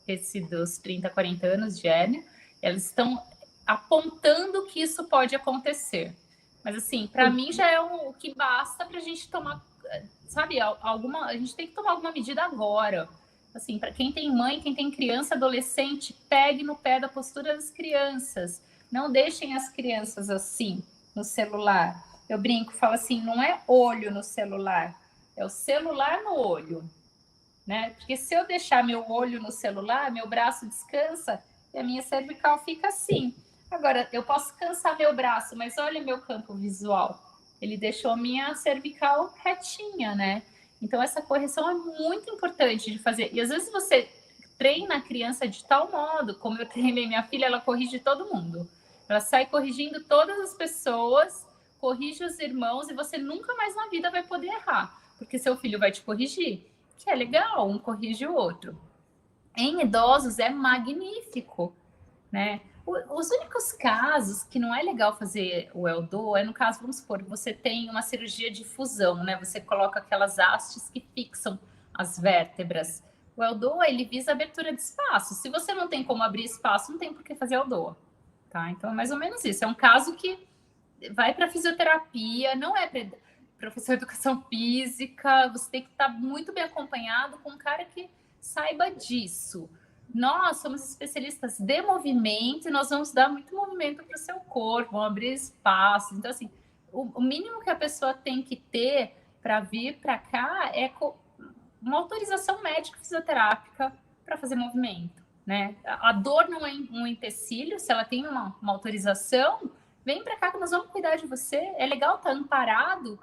Speaker 2: esse dos 30, 40 anos de hérnia. Eles estão apontando que isso pode acontecer. Mas, assim, para mim já é o que basta para a gente tomar, sabe, a gente tem que tomar alguma medida agora. Assim, para quem tem mãe, quem tem criança, adolescente, pegue no pé da postura das crianças. Não deixem as crianças assim, no celular. Eu brinco, falo assim, não é olho no celular, é o celular no olho. Né? Porque se eu deixar meu olho no celular, meu braço descansa e a minha cervical fica assim. Agora, eu posso cansar meu braço, mas olha meu campo visual. Ele deixou a minha cervical retinha, né? Então, essa correção é muito importante de fazer. E às vezes você treina a criança de tal modo, como eu treinei minha filha, ela corrige todo mundo. Ela sai corrigindo todas as pessoas, corrige os irmãos e você nunca mais na vida vai poder errar, porque seu filho vai te corrigir, que é legal, um corrige o outro. Em idosos é magnífico, né? Os únicos casos que não é legal fazer o Eldô é no caso, vamos supor, você tem uma cirurgia de fusão, né? Você coloca aquelas hastes que fixam as vértebras. O Eldô, ele visa a abertura de espaço. Se você não tem como abrir espaço, não tem por que fazer Eldô, tá? Então é mais ou menos isso. É um caso que vai para fisioterapia, não é para professor de educação física, você tem que estar muito bem acompanhado com um cara que saiba disso. Nós somos especialistas de movimento e nós vamos dar muito movimento para o seu corpo, vamos abrir espaço. Então, assim, o mínimo que a pessoa tem que ter para vir para cá é uma autorização médica fisioterápica para fazer movimento, né? A dor não é um empecilho, se ela tem uma autorização, vem para cá que nós vamos cuidar de você. É legal estar amparado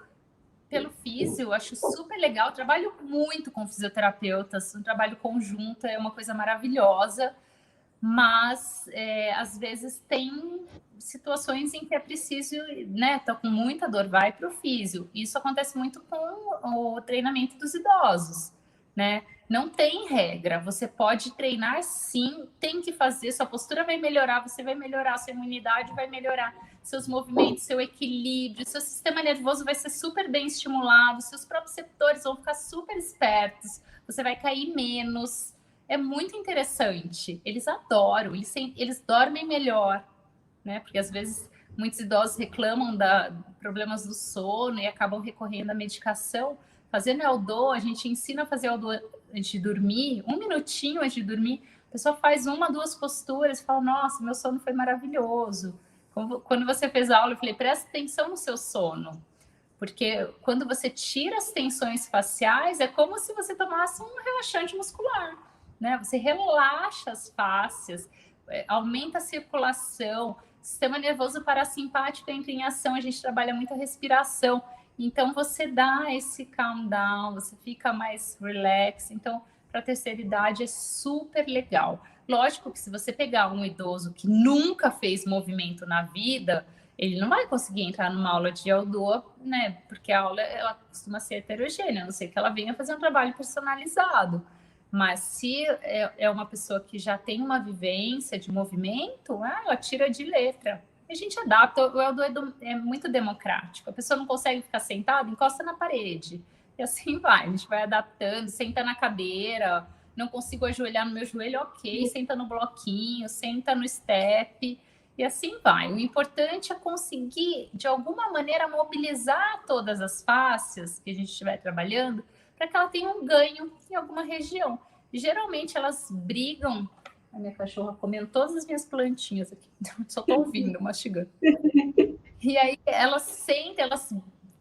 Speaker 2: pelo físio, acho super legal. Trabalho muito com fisioterapeutas, um trabalho conjunto, é uma coisa maravilhosa, mas às vezes tem situações em que é preciso, né? Tô com muita dor, vai para o físio. Isso acontece muito com o treinamento dos idosos, né? Não tem regra, você pode treinar sim, tem que fazer, sua postura vai melhorar, você vai melhorar, sua imunidade vai melhorar, seus movimentos, seu equilíbrio, seu sistema nervoso vai ser super bem estimulado, seus proprioceptores vão ficar super espertos, você vai cair menos. É muito interessante. Eles adoram, eles dormem melhor, né? Porque às vezes muitos idosos reclamam de problemas do sono e acabam recorrendo à medicação. Fazendo Eldô, a gente ensina a fazer Eldô antes de dormir, 1 minutinho antes de dormir, a pessoa faz 1, 2 posturas e fala, nossa, meu sono foi maravilhoso. Quando você fez a aula, eu falei, presta atenção no seu sono, porque quando você tira as tensões faciais, é como se você tomasse um relaxante muscular, né? Você relaxa as fáscias, aumenta a circulação, sistema nervoso parasimpático entra em ação, a gente trabalha muito a respiração, então você dá esse calm down, você fica mais relax. Então, para a terceira idade é super legal. Lógico que se você pegar um idoso que nunca fez movimento na vida, ele não vai conseguir entrar numa aula de Eldô, né? Porque a aula ela costuma ser heterogênea, a não ser que ela venha fazer um trabalho personalizado. Mas se é uma pessoa que já tem uma vivência de movimento, ela tira de letra. A gente adapta, o Eldo é muito democrático. A pessoa não consegue ficar sentada, encosta na parede. E assim vai, a gente vai adaptando, senta na cadeira, não consigo ajoelhar no meu joelho, ok, senta no bloquinho, senta no step, e assim vai. O importante é conseguir, de alguma maneira, mobilizar todas as faces que a gente estiver trabalhando para que ela tenha um ganho em alguma região. Geralmente elas brigam. A minha cachorra comendo todas as minhas plantinhas aqui. Só estou ouvindo, mastigando. E aí elas sentem, elas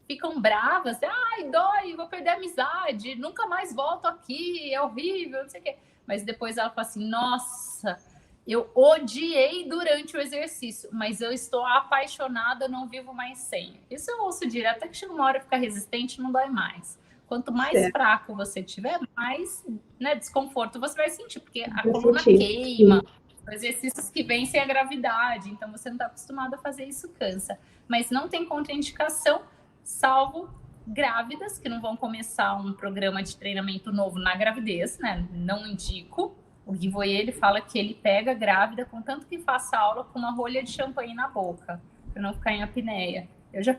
Speaker 2: ficam bravas. Ai, dói, vou perder a amizade, nunca mais volto aqui, é horrível, não sei o quê. Mas depois ela fala assim, nossa, eu odiei durante o exercício, mas eu estou apaixonada, não vivo mais sem. Isso eu ouço direto, até que chega uma hora ficar resistente, não dói mais. Quanto mais fraco você tiver, mais, né, desconforto você vai sentir, porque a coluna queima, os exercícios que vêm sem a gravidade, então você não está acostumado a fazer isso, cansa. Mas não tem contraindicação, salvo grávidas, que não vão começar um programa de treinamento novo na gravidez, né? Não indico. O Gui Voyer, ele fala que ele pega grávida, contanto que faça aula com uma rolha de champanhe na boca, para não ficar em apneia. Eu já...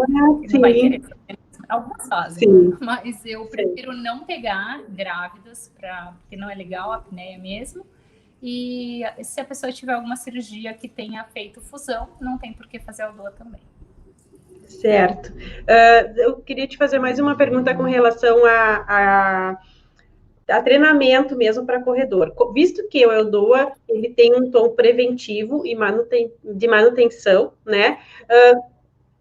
Speaker 2: não vai querer fazer. Algumas fazem, mas eu prefiro não pegar grávidas, porque não é legal a apneia mesmo. E se a pessoa tiver alguma cirurgia que tenha feito fusão, não tem por que fazer a doa também.
Speaker 1: Certo. Eu queria te fazer mais uma pergunta com relação a treinamento mesmo para corredor. Visto que o Eldoa, ele tem um tom preventivo e de manutenção, né?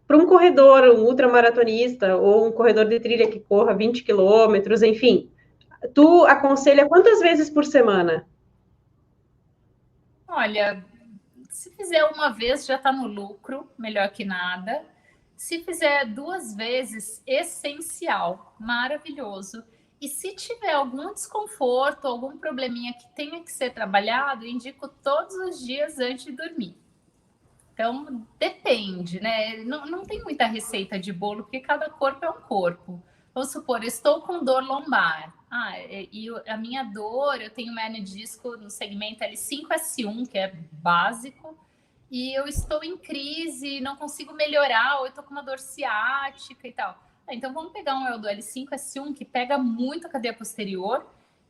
Speaker 1: Para um corredor, um ultramaratonista ou um corredor de trilha que corra 20 quilômetros, enfim, tu aconselha quantas vezes por semana?
Speaker 2: Olha, se fizer uma vez já está no lucro, melhor que nada. Se fizer 2 vezes, essencial, maravilhoso. E se tiver algum desconforto, algum probleminha que tenha que ser trabalhado, indico todos os dias antes de dormir. Então, depende, né? Não tem muita receita de bolo, porque cada corpo é um corpo. Vamos supor, estou com dor lombar. E a minha dor, eu tenho uma hernia de disco no segmento L5-S1, que é básico, e eu estou em crise, não consigo melhorar, ou eu estou com uma dor ciática e tal. Então, vamos pegar um Eldo L5-S1, que pega muito a cadeia posterior,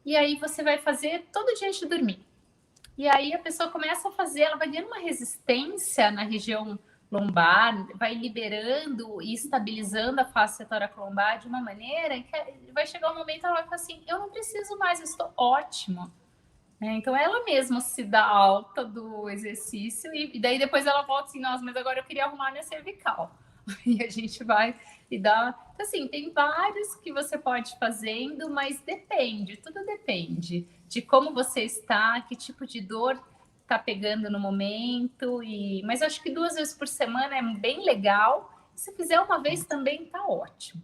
Speaker 2: e aí você vai fazer todo dia antes de dormir. E aí a pessoa começa a fazer, ela vai ganhando uma resistência na região lombar, vai liberando e estabilizando a face toraclombar de uma maneira que vai chegar um momento ela vai falar assim, eu não preciso mais, eu estou ótima. Então ela mesma se dá alta do exercício e daí depois ela volta assim, nossa, mas agora eu queria arrumar minha cervical. E a gente vai e dá... Então, assim, tem vários que você pode ir fazendo, mas depende, tudo depende de como você está, que tipo de dor está pegando no momento. Mas eu acho que 2 vezes por semana é bem legal. Se fizer uma vez também, está ótimo.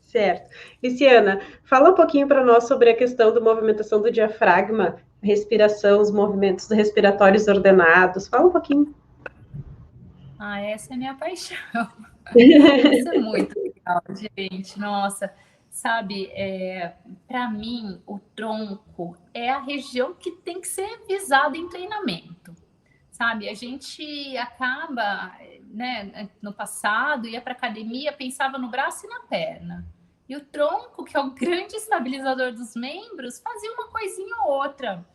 Speaker 1: Certo. Luciana, fala um pouquinho para nós sobre a questão da movimentação do diafragma, respiração, os movimentos respiratórios ordenados. Fala um pouquinho.
Speaker 2: Essa é a minha paixão. Isso é muito legal, gente. Nossa, sabe, para mim, o tronco é a região que tem que ser visada em treinamento. Sabe, a gente acaba, né, no passado, ia para academia, pensava no braço e na perna. E o tronco, que é o grande estabilizador dos membros, fazia uma coisinha ou outra.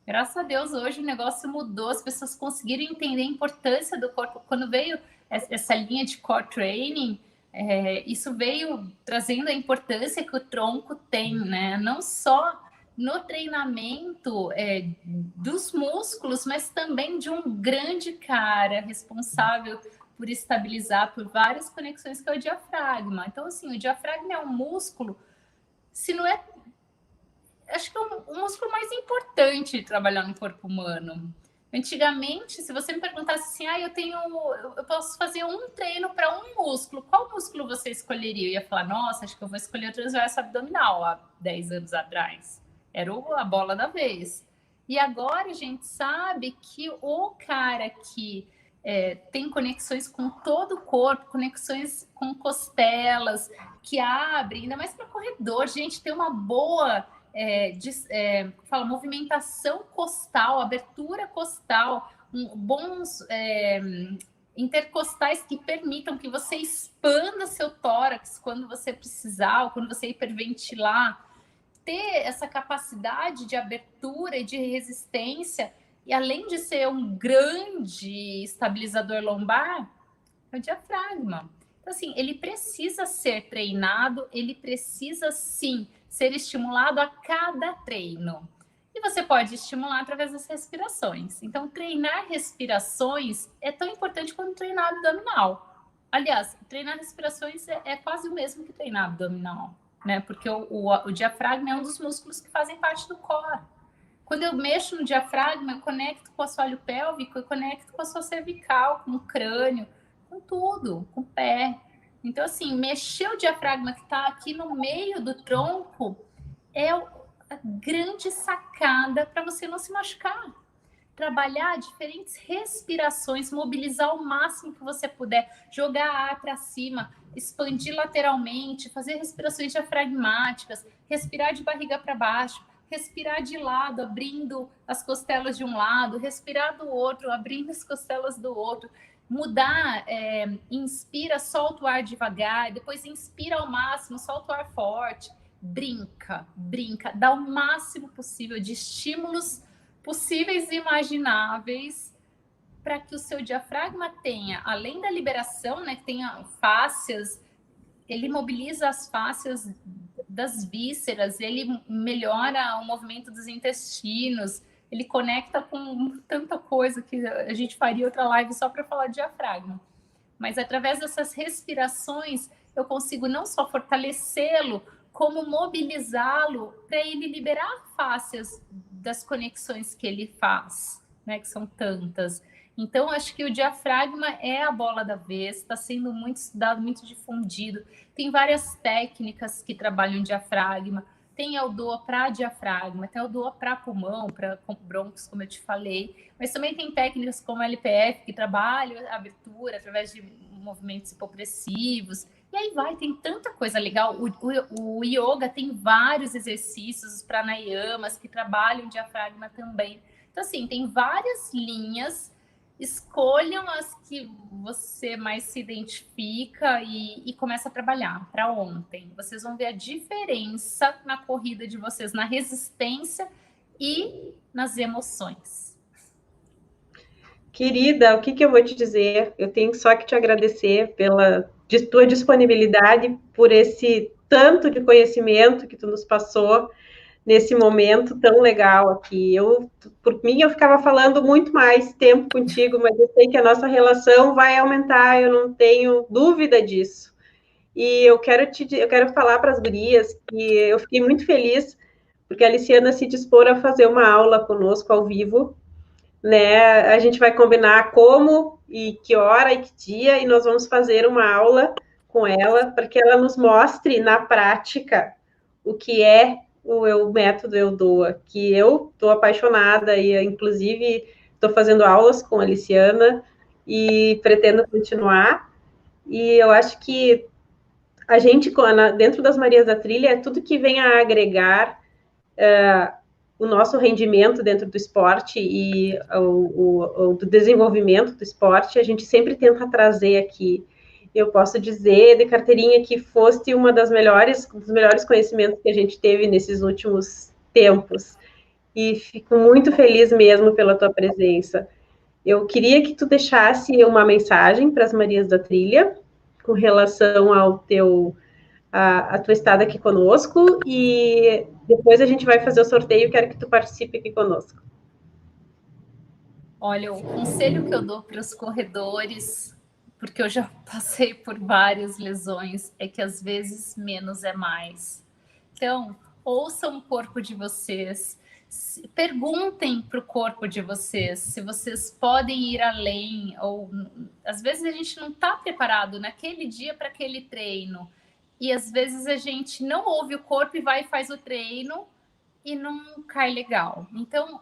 Speaker 2: Graças a Deus, hoje o negócio mudou, as pessoas conseguiram entender a importância do corpo. Quando veio essa linha de core training, isso veio trazendo a importância que o tronco tem, né? Não só no treinamento dos músculos, mas também de um grande cara responsável por estabilizar por várias conexões, que é o diafragma. Então, assim, o diafragma é um músculo, se não é... Acho que é o músculo mais importante de trabalhar no corpo humano. Antigamente, se você me perguntasse assim, eu posso fazer um treino para um músculo, qual músculo você escolheria? Eu ia falar, nossa, acho que eu vou escolher o transverso abdominal há 10 anos atrás. Era a bola da vez. E agora a gente sabe que o cara que tem conexões com todo o corpo, conexões com costelas, que abre, ainda mais para corredor, gente, tem uma boa movimentação costal, abertura costal, bons intercostais que permitam que você expanda seu tórax quando você precisar, ou quando você hiperventilar, ter essa capacidade de abertura e de resistência, e além de ser um grande estabilizador lombar, é o diafragma. Então, assim, ele precisa ser treinado, ele precisa, sim, ser estimulado a cada treino. E você pode estimular através das respirações. Então, treinar respirações é tão importante quanto treinar abdominal. Aliás, treinar respirações é quase o mesmo que treinar abdominal, né? Porque o diafragma é um dos músculos que fazem parte do core. Quando eu mexo no diafragma, eu conecto com o assoalho pélvico, eu conecto com a sua cervical, com o crânio, com tudo, com o pé. Então, assim, mexer o diafragma que está aqui no meio do tronco é a grande sacada para você não se machucar. Trabalhar diferentes respirações, mobilizar o máximo que você puder, jogar ar para cima, expandir lateralmente, fazer respirações diafragmáticas, respirar de barriga para baixo, respirar de lado, abrindo as costelas de um lado, respirar do outro, abrindo as costelas do outro, mudar, inspira, solta o ar devagar, depois inspira ao máximo, solta o ar forte, brinca, dá o máximo possível de estímulos possíveis e imagináveis para que o seu diafragma tenha, além da liberação, né, que tenha fáscias, ele mobiliza as fáscias das vísceras, ele melhora o movimento dos intestinos, ele conecta com tanta coisa que a gente faria outra live só para falar de diafragma. Mas através dessas respirações, eu consigo não só fortalecê-lo, como mobilizá-lo para ele liberar fáscias das conexões que ele faz, né, que são tantas. Então, acho que o diafragma é a bola da vez, está sendo muito estudado, muito difundido. Tem várias técnicas que trabalham diafragma. Tem a DOA para diafragma, tem a DOA para pulmão, para brônquios, como eu te falei. Mas também tem técnicas como a LPF, que trabalham a abertura através de movimentos hipopressivos. E aí vai, tem tanta coisa legal. O yoga tem vários exercícios, os pranayamas, que trabalham diafragma também. Então, assim, tem várias linhas. Escolham as que você mais se identifica e começa a trabalhar para ontem. Vocês vão ver a diferença na corrida de vocês, na resistência e nas emoções.
Speaker 1: Querida, o que eu vou te dizer? Eu tenho só que te agradecer pela tua disponibilidade, por esse tanto de conhecimento que tu nos passou nesse momento tão legal aqui. Por mim, eu ficava falando muito mais tempo contigo, mas eu sei que a nossa relação vai aumentar, eu não tenho dúvida disso. E eu quero falar para as gurias que eu fiquei muito feliz, porque a Aliciana se dispôs a fazer uma aula conosco ao vivo, né? A gente vai combinar como e que hora e que dia, e nós vamos fazer uma aula com ela, para que ela nos mostre na prática o que é o método Eudoa, que eu estou apaixonada e, inclusive, estou fazendo aulas com a Aliciana e pretendo continuar. E eu acho que a gente, dentro das Marias da Trilha, é tudo que vem a agregar o nosso rendimento dentro do esporte e do desenvolvimento do esporte, a gente sempre tenta trazer aqui. Eu posso dizer de carteirinha que foste um dos melhores conhecimentos que a gente teve nesses últimos tempos. E fico muito feliz mesmo pela tua presença. Eu queria que tu deixasse uma mensagem para as Marias da Trilha com relação ao a tua estada aqui conosco, e depois a gente vai fazer o sorteio. Quero que tu participe aqui conosco.
Speaker 2: Olha, o conselho que eu dou para os corredores, porque eu já passei por várias lesões, é que às vezes menos é mais. Então, ouçam o corpo de vocês, perguntem para o corpo de vocês se vocês podem ir além, ou às vezes a gente não está preparado naquele dia para aquele treino, e às vezes a gente não ouve o corpo e vai e faz o treino e não cai legal. Então,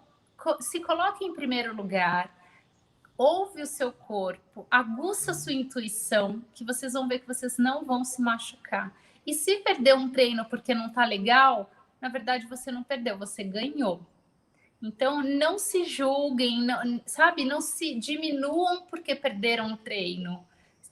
Speaker 2: se coloque em primeiro lugar, ouve o seu corpo, aguça a sua intuição, que vocês vão ver que vocês não vão se machucar. E se perder um treino porque não tá legal, na verdade você não perdeu, você ganhou. Então, não se julguem, não, sabe? Não se diminuam porque perderam o treino.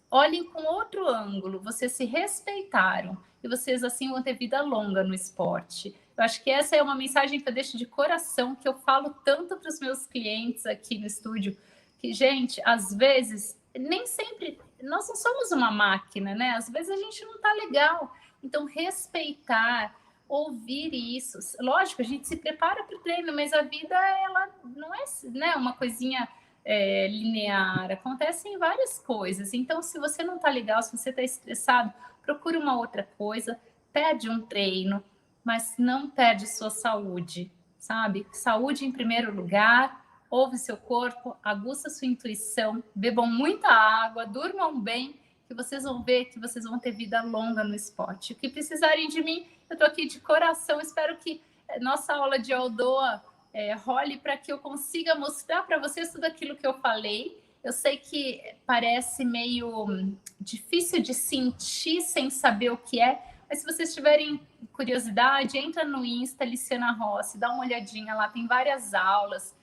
Speaker 2: Olhem com outro ângulo, vocês se respeitaram e vocês assim vão ter vida longa no esporte. Eu acho que essa é uma mensagem que eu deixo de coração, que eu falo tanto para os meus clientes aqui no estúdio, que, gente, às vezes, nem sempre, nós não somos uma máquina, né? Às vezes a gente não tá legal. Então, respeitar, ouvir isso. Lógico, a gente se prepara para o treino, mas a vida, ela não é, né, uma coisinha linear, acontecem várias coisas. Então, se você não tá legal, se você está estressado, procure uma outra coisa, pede um treino, mas não perde sua saúde, sabe? Saúde em primeiro lugar, ouve seu corpo, aguça sua intuição, bebam muita água, durmam bem, que vocês vão ver que vocês vão ter vida longa no esporte. O que precisarem de mim, eu tô aqui de coração, espero que nossa aula de Aldoa role para que eu consiga mostrar para vocês tudo aquilo que eu falei. Eu sei que parece meio difícil de sentir sem saber o que é, mas se vocês tiverem curiosidade, entra no Insta, Liciana Rossi, dá uma olhadinha lá, tem várias aulas.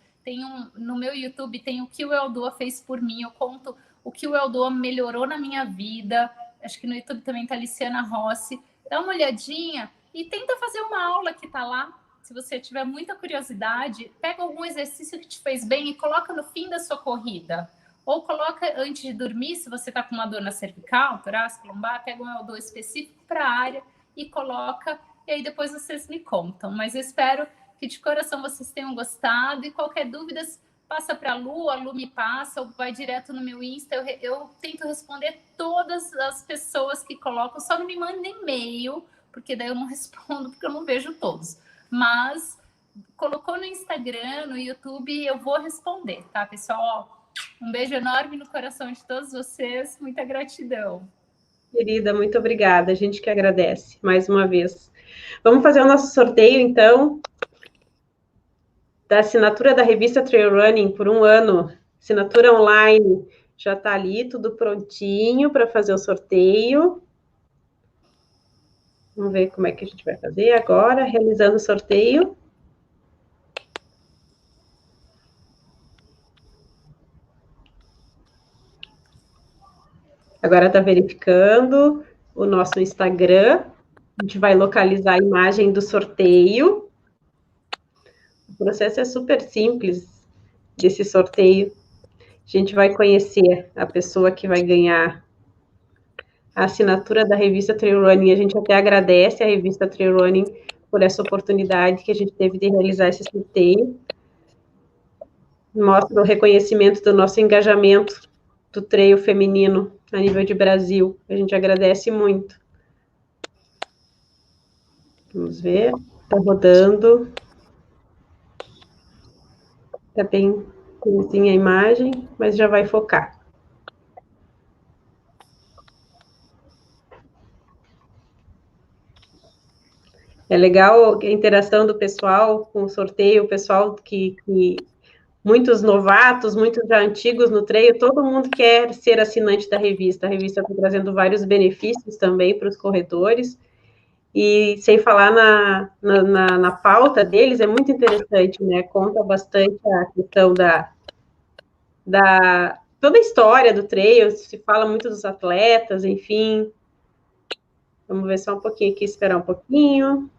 Speaker 2: No meu YouTube tem o que o Aldoa fez por mim, eu conto o que o Aldoa melhorou na minha vida. Acho que no YouTube também tá Liciana Rossi. Dá uma olhadinha e tenta fazer uma aula que tá lá. Se você tiver muita curiosidade, pega algum exercício que te fez bem e coloca no fim da sua corrida. Ou coloca antes de dormir, se você está com uma dor na cervical, torácica, lombar, pega um dor específico para a área e coloca, e aí depois vocês me contam. Mas eu espero que de coração vocês tenham gostado, e qualquer dúvida, passa para a Lu me passa, ou vai direto no meu Insta, eu tento responder todas as pessoas que colocam, só não me mandem e-mail, porque daí eu não respondo, porque eu não vejo todos. Mas colocou no Instagram, no YouTube, eu vou responder, tá, pessoal? Um beijo enorme no coração de todos vocês, muita gratidão.
Speaker 1: Querida, muito obrigada, a gente que agradece, mais uma vez. Vamos fazer o nosso sorteio, então, da assinatura da revista Trail Running por 1 ano, assinatura online, já está ali, tudo prontinho para fazer o sorteio. Vamos ver como é que a gente vai fazer agora, realizando o sorteio. Agora está verificando o nosso Instagram. A gente vai localizar a imagem do sorteio. O processo é super simples desse sorteio. A gente vai conhecer a pessoa que vai ganhar a assinatura da revista Trail Running. A gente até agradece a revista Trail Running por essa oportunidade que a gente teve de realizar esse sorteio. Mostra o reconhecimento do nosso engajamento do trail feminino a nível de Brasil. A gente agradece muito. Vamos ver. Está rodando. Está bem ruimzinha a imagem, mas já vai focar. É legal a interação do pessoal com o sorteio, o pessoal que muitos novatos, muitos já antigos no trail, todo mundo quer ser assinante da revista. A revista está trazendo vários benefícios também para os corredores. E sem falar na pauta deles, é muito interessante, né? Conta bastante a questão toda a história do trail, se fala muito dos atletas, enfim. Vamos ver só um pouquinho aqui, esperar um pouquinho.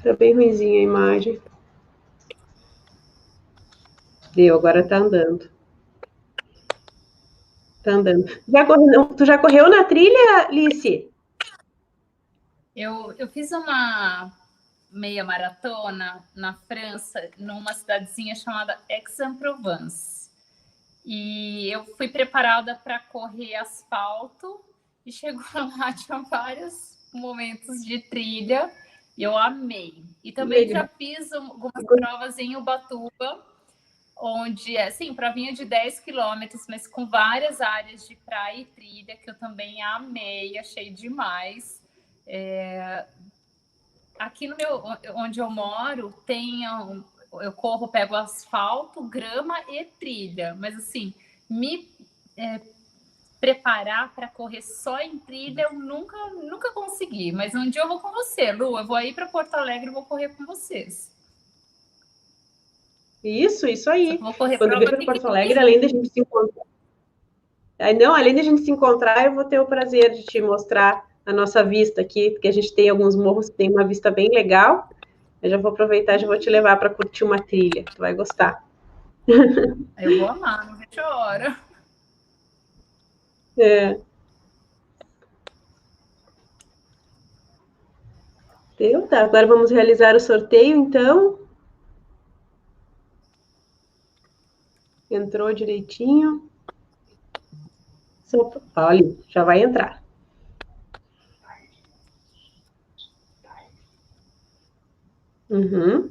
Speaker 1: Tá bem ruimzinha a imagem. Deu, agora tá andando. Tá andando. Tu já correu na trilha, Lice?
Speaker 2: Eu fiz uma meia maratona na França, numa cidadezinha chamada Aix-en-Provence. E eu fui preparada para correr asfalto e chegou lá, tinha vários momentos de trilha e eu amei. E também já fiz algumas provas em Ubatuba, onde, assim, provinha de 10 quilômetros, mas com várias áreas de praia e trilha, que eu também amei, achei demais. Aqui onde eu moro, eu corro, pego asfalto, grama e trilha, mas assim, preparar para correr só em trilha, eu nunca consegui. Mas um dia eu vou com você, Lu. Eu vou aí para Porto Alegre e vou correr com vocês.
Speaker 1: Isso aí.
Speaker 2: Vou correr
Speaker 1: quando vir para Porto Alegre, além da gente se encontrar. Não, além da gente se encontrar, eu vou ter o prazer de te mostrar a nossa vista aqui, porque a gente tem alguns morros que tem uma vista bem legal. Eu já vou aproveitar e já vou te levar para curtir uma trilha. Tu vai gostar.
Speaker 2: Eu vou amar, não vejo a hora.
Speaker 1: Deu, tá. Agora vamos realizar o sorteio, então. Entrou direitinho. Olha, já vai entrar. Uhum.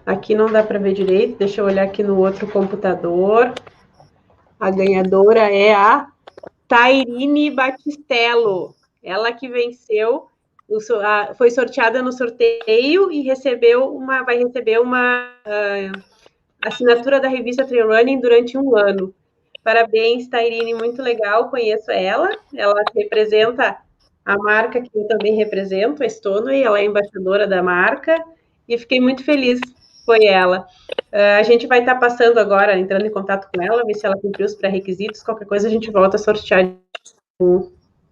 Speaker 1: Aqui não dá para ver direito, deixa eu olhar aqui no outro computador. A ganhadora é a Tairine Batistello. Ela que venceu, foi sorteada no sorteio e vai receber uma assinatura da revista Trail Running durante 1 ano. Parabéns, Tairine, muito legal, conheço ela. Ela representa a marca que eu também represento, a Stoneway, ela é embaixadora da marca, e fiquei muito feliz, foi ela. A gente vai estar passando agora, entrando em contato com ela, ver se ela cumpriu os pré-requisitos, qualquer coisa a gente volta a sortear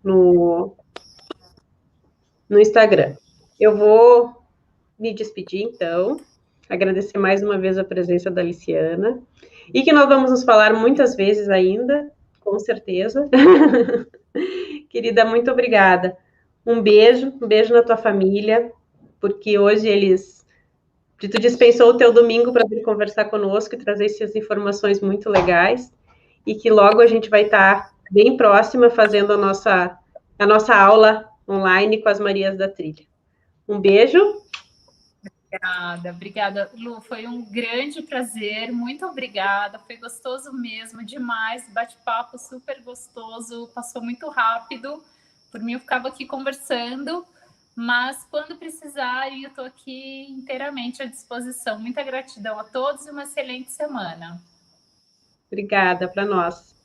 Speaker 1: no Instagram. Eu vou me despedir, então, agradecer mais uma vez a presença da Liciana, e que nós vamos nos falar muitas vezes ainda, com certeza. Querida, muito obrigada. Um beijo na tua família, porque hoje tu dispensou o teu domingo para vir conversar conosco e trazer essas informações muito legais, e que logo a gente vai estar bem próxima fazendo a nossa aula online com as Marias da Trilha. Um beijo.
Speaker 2: Obrigada, Lu. Foi um grande prazer. Muito obrigada. Foi gostoso mesmo, demais. Bate-papo super gostoso. Passou muito rápido. Por mim, eu ficava aqui conversando. Mas quando precisarem, eu estou aqui inteiramente à disposição. Muita gratidão a todos e uma excelente semana.
Speaker 1: Obrigada para nós.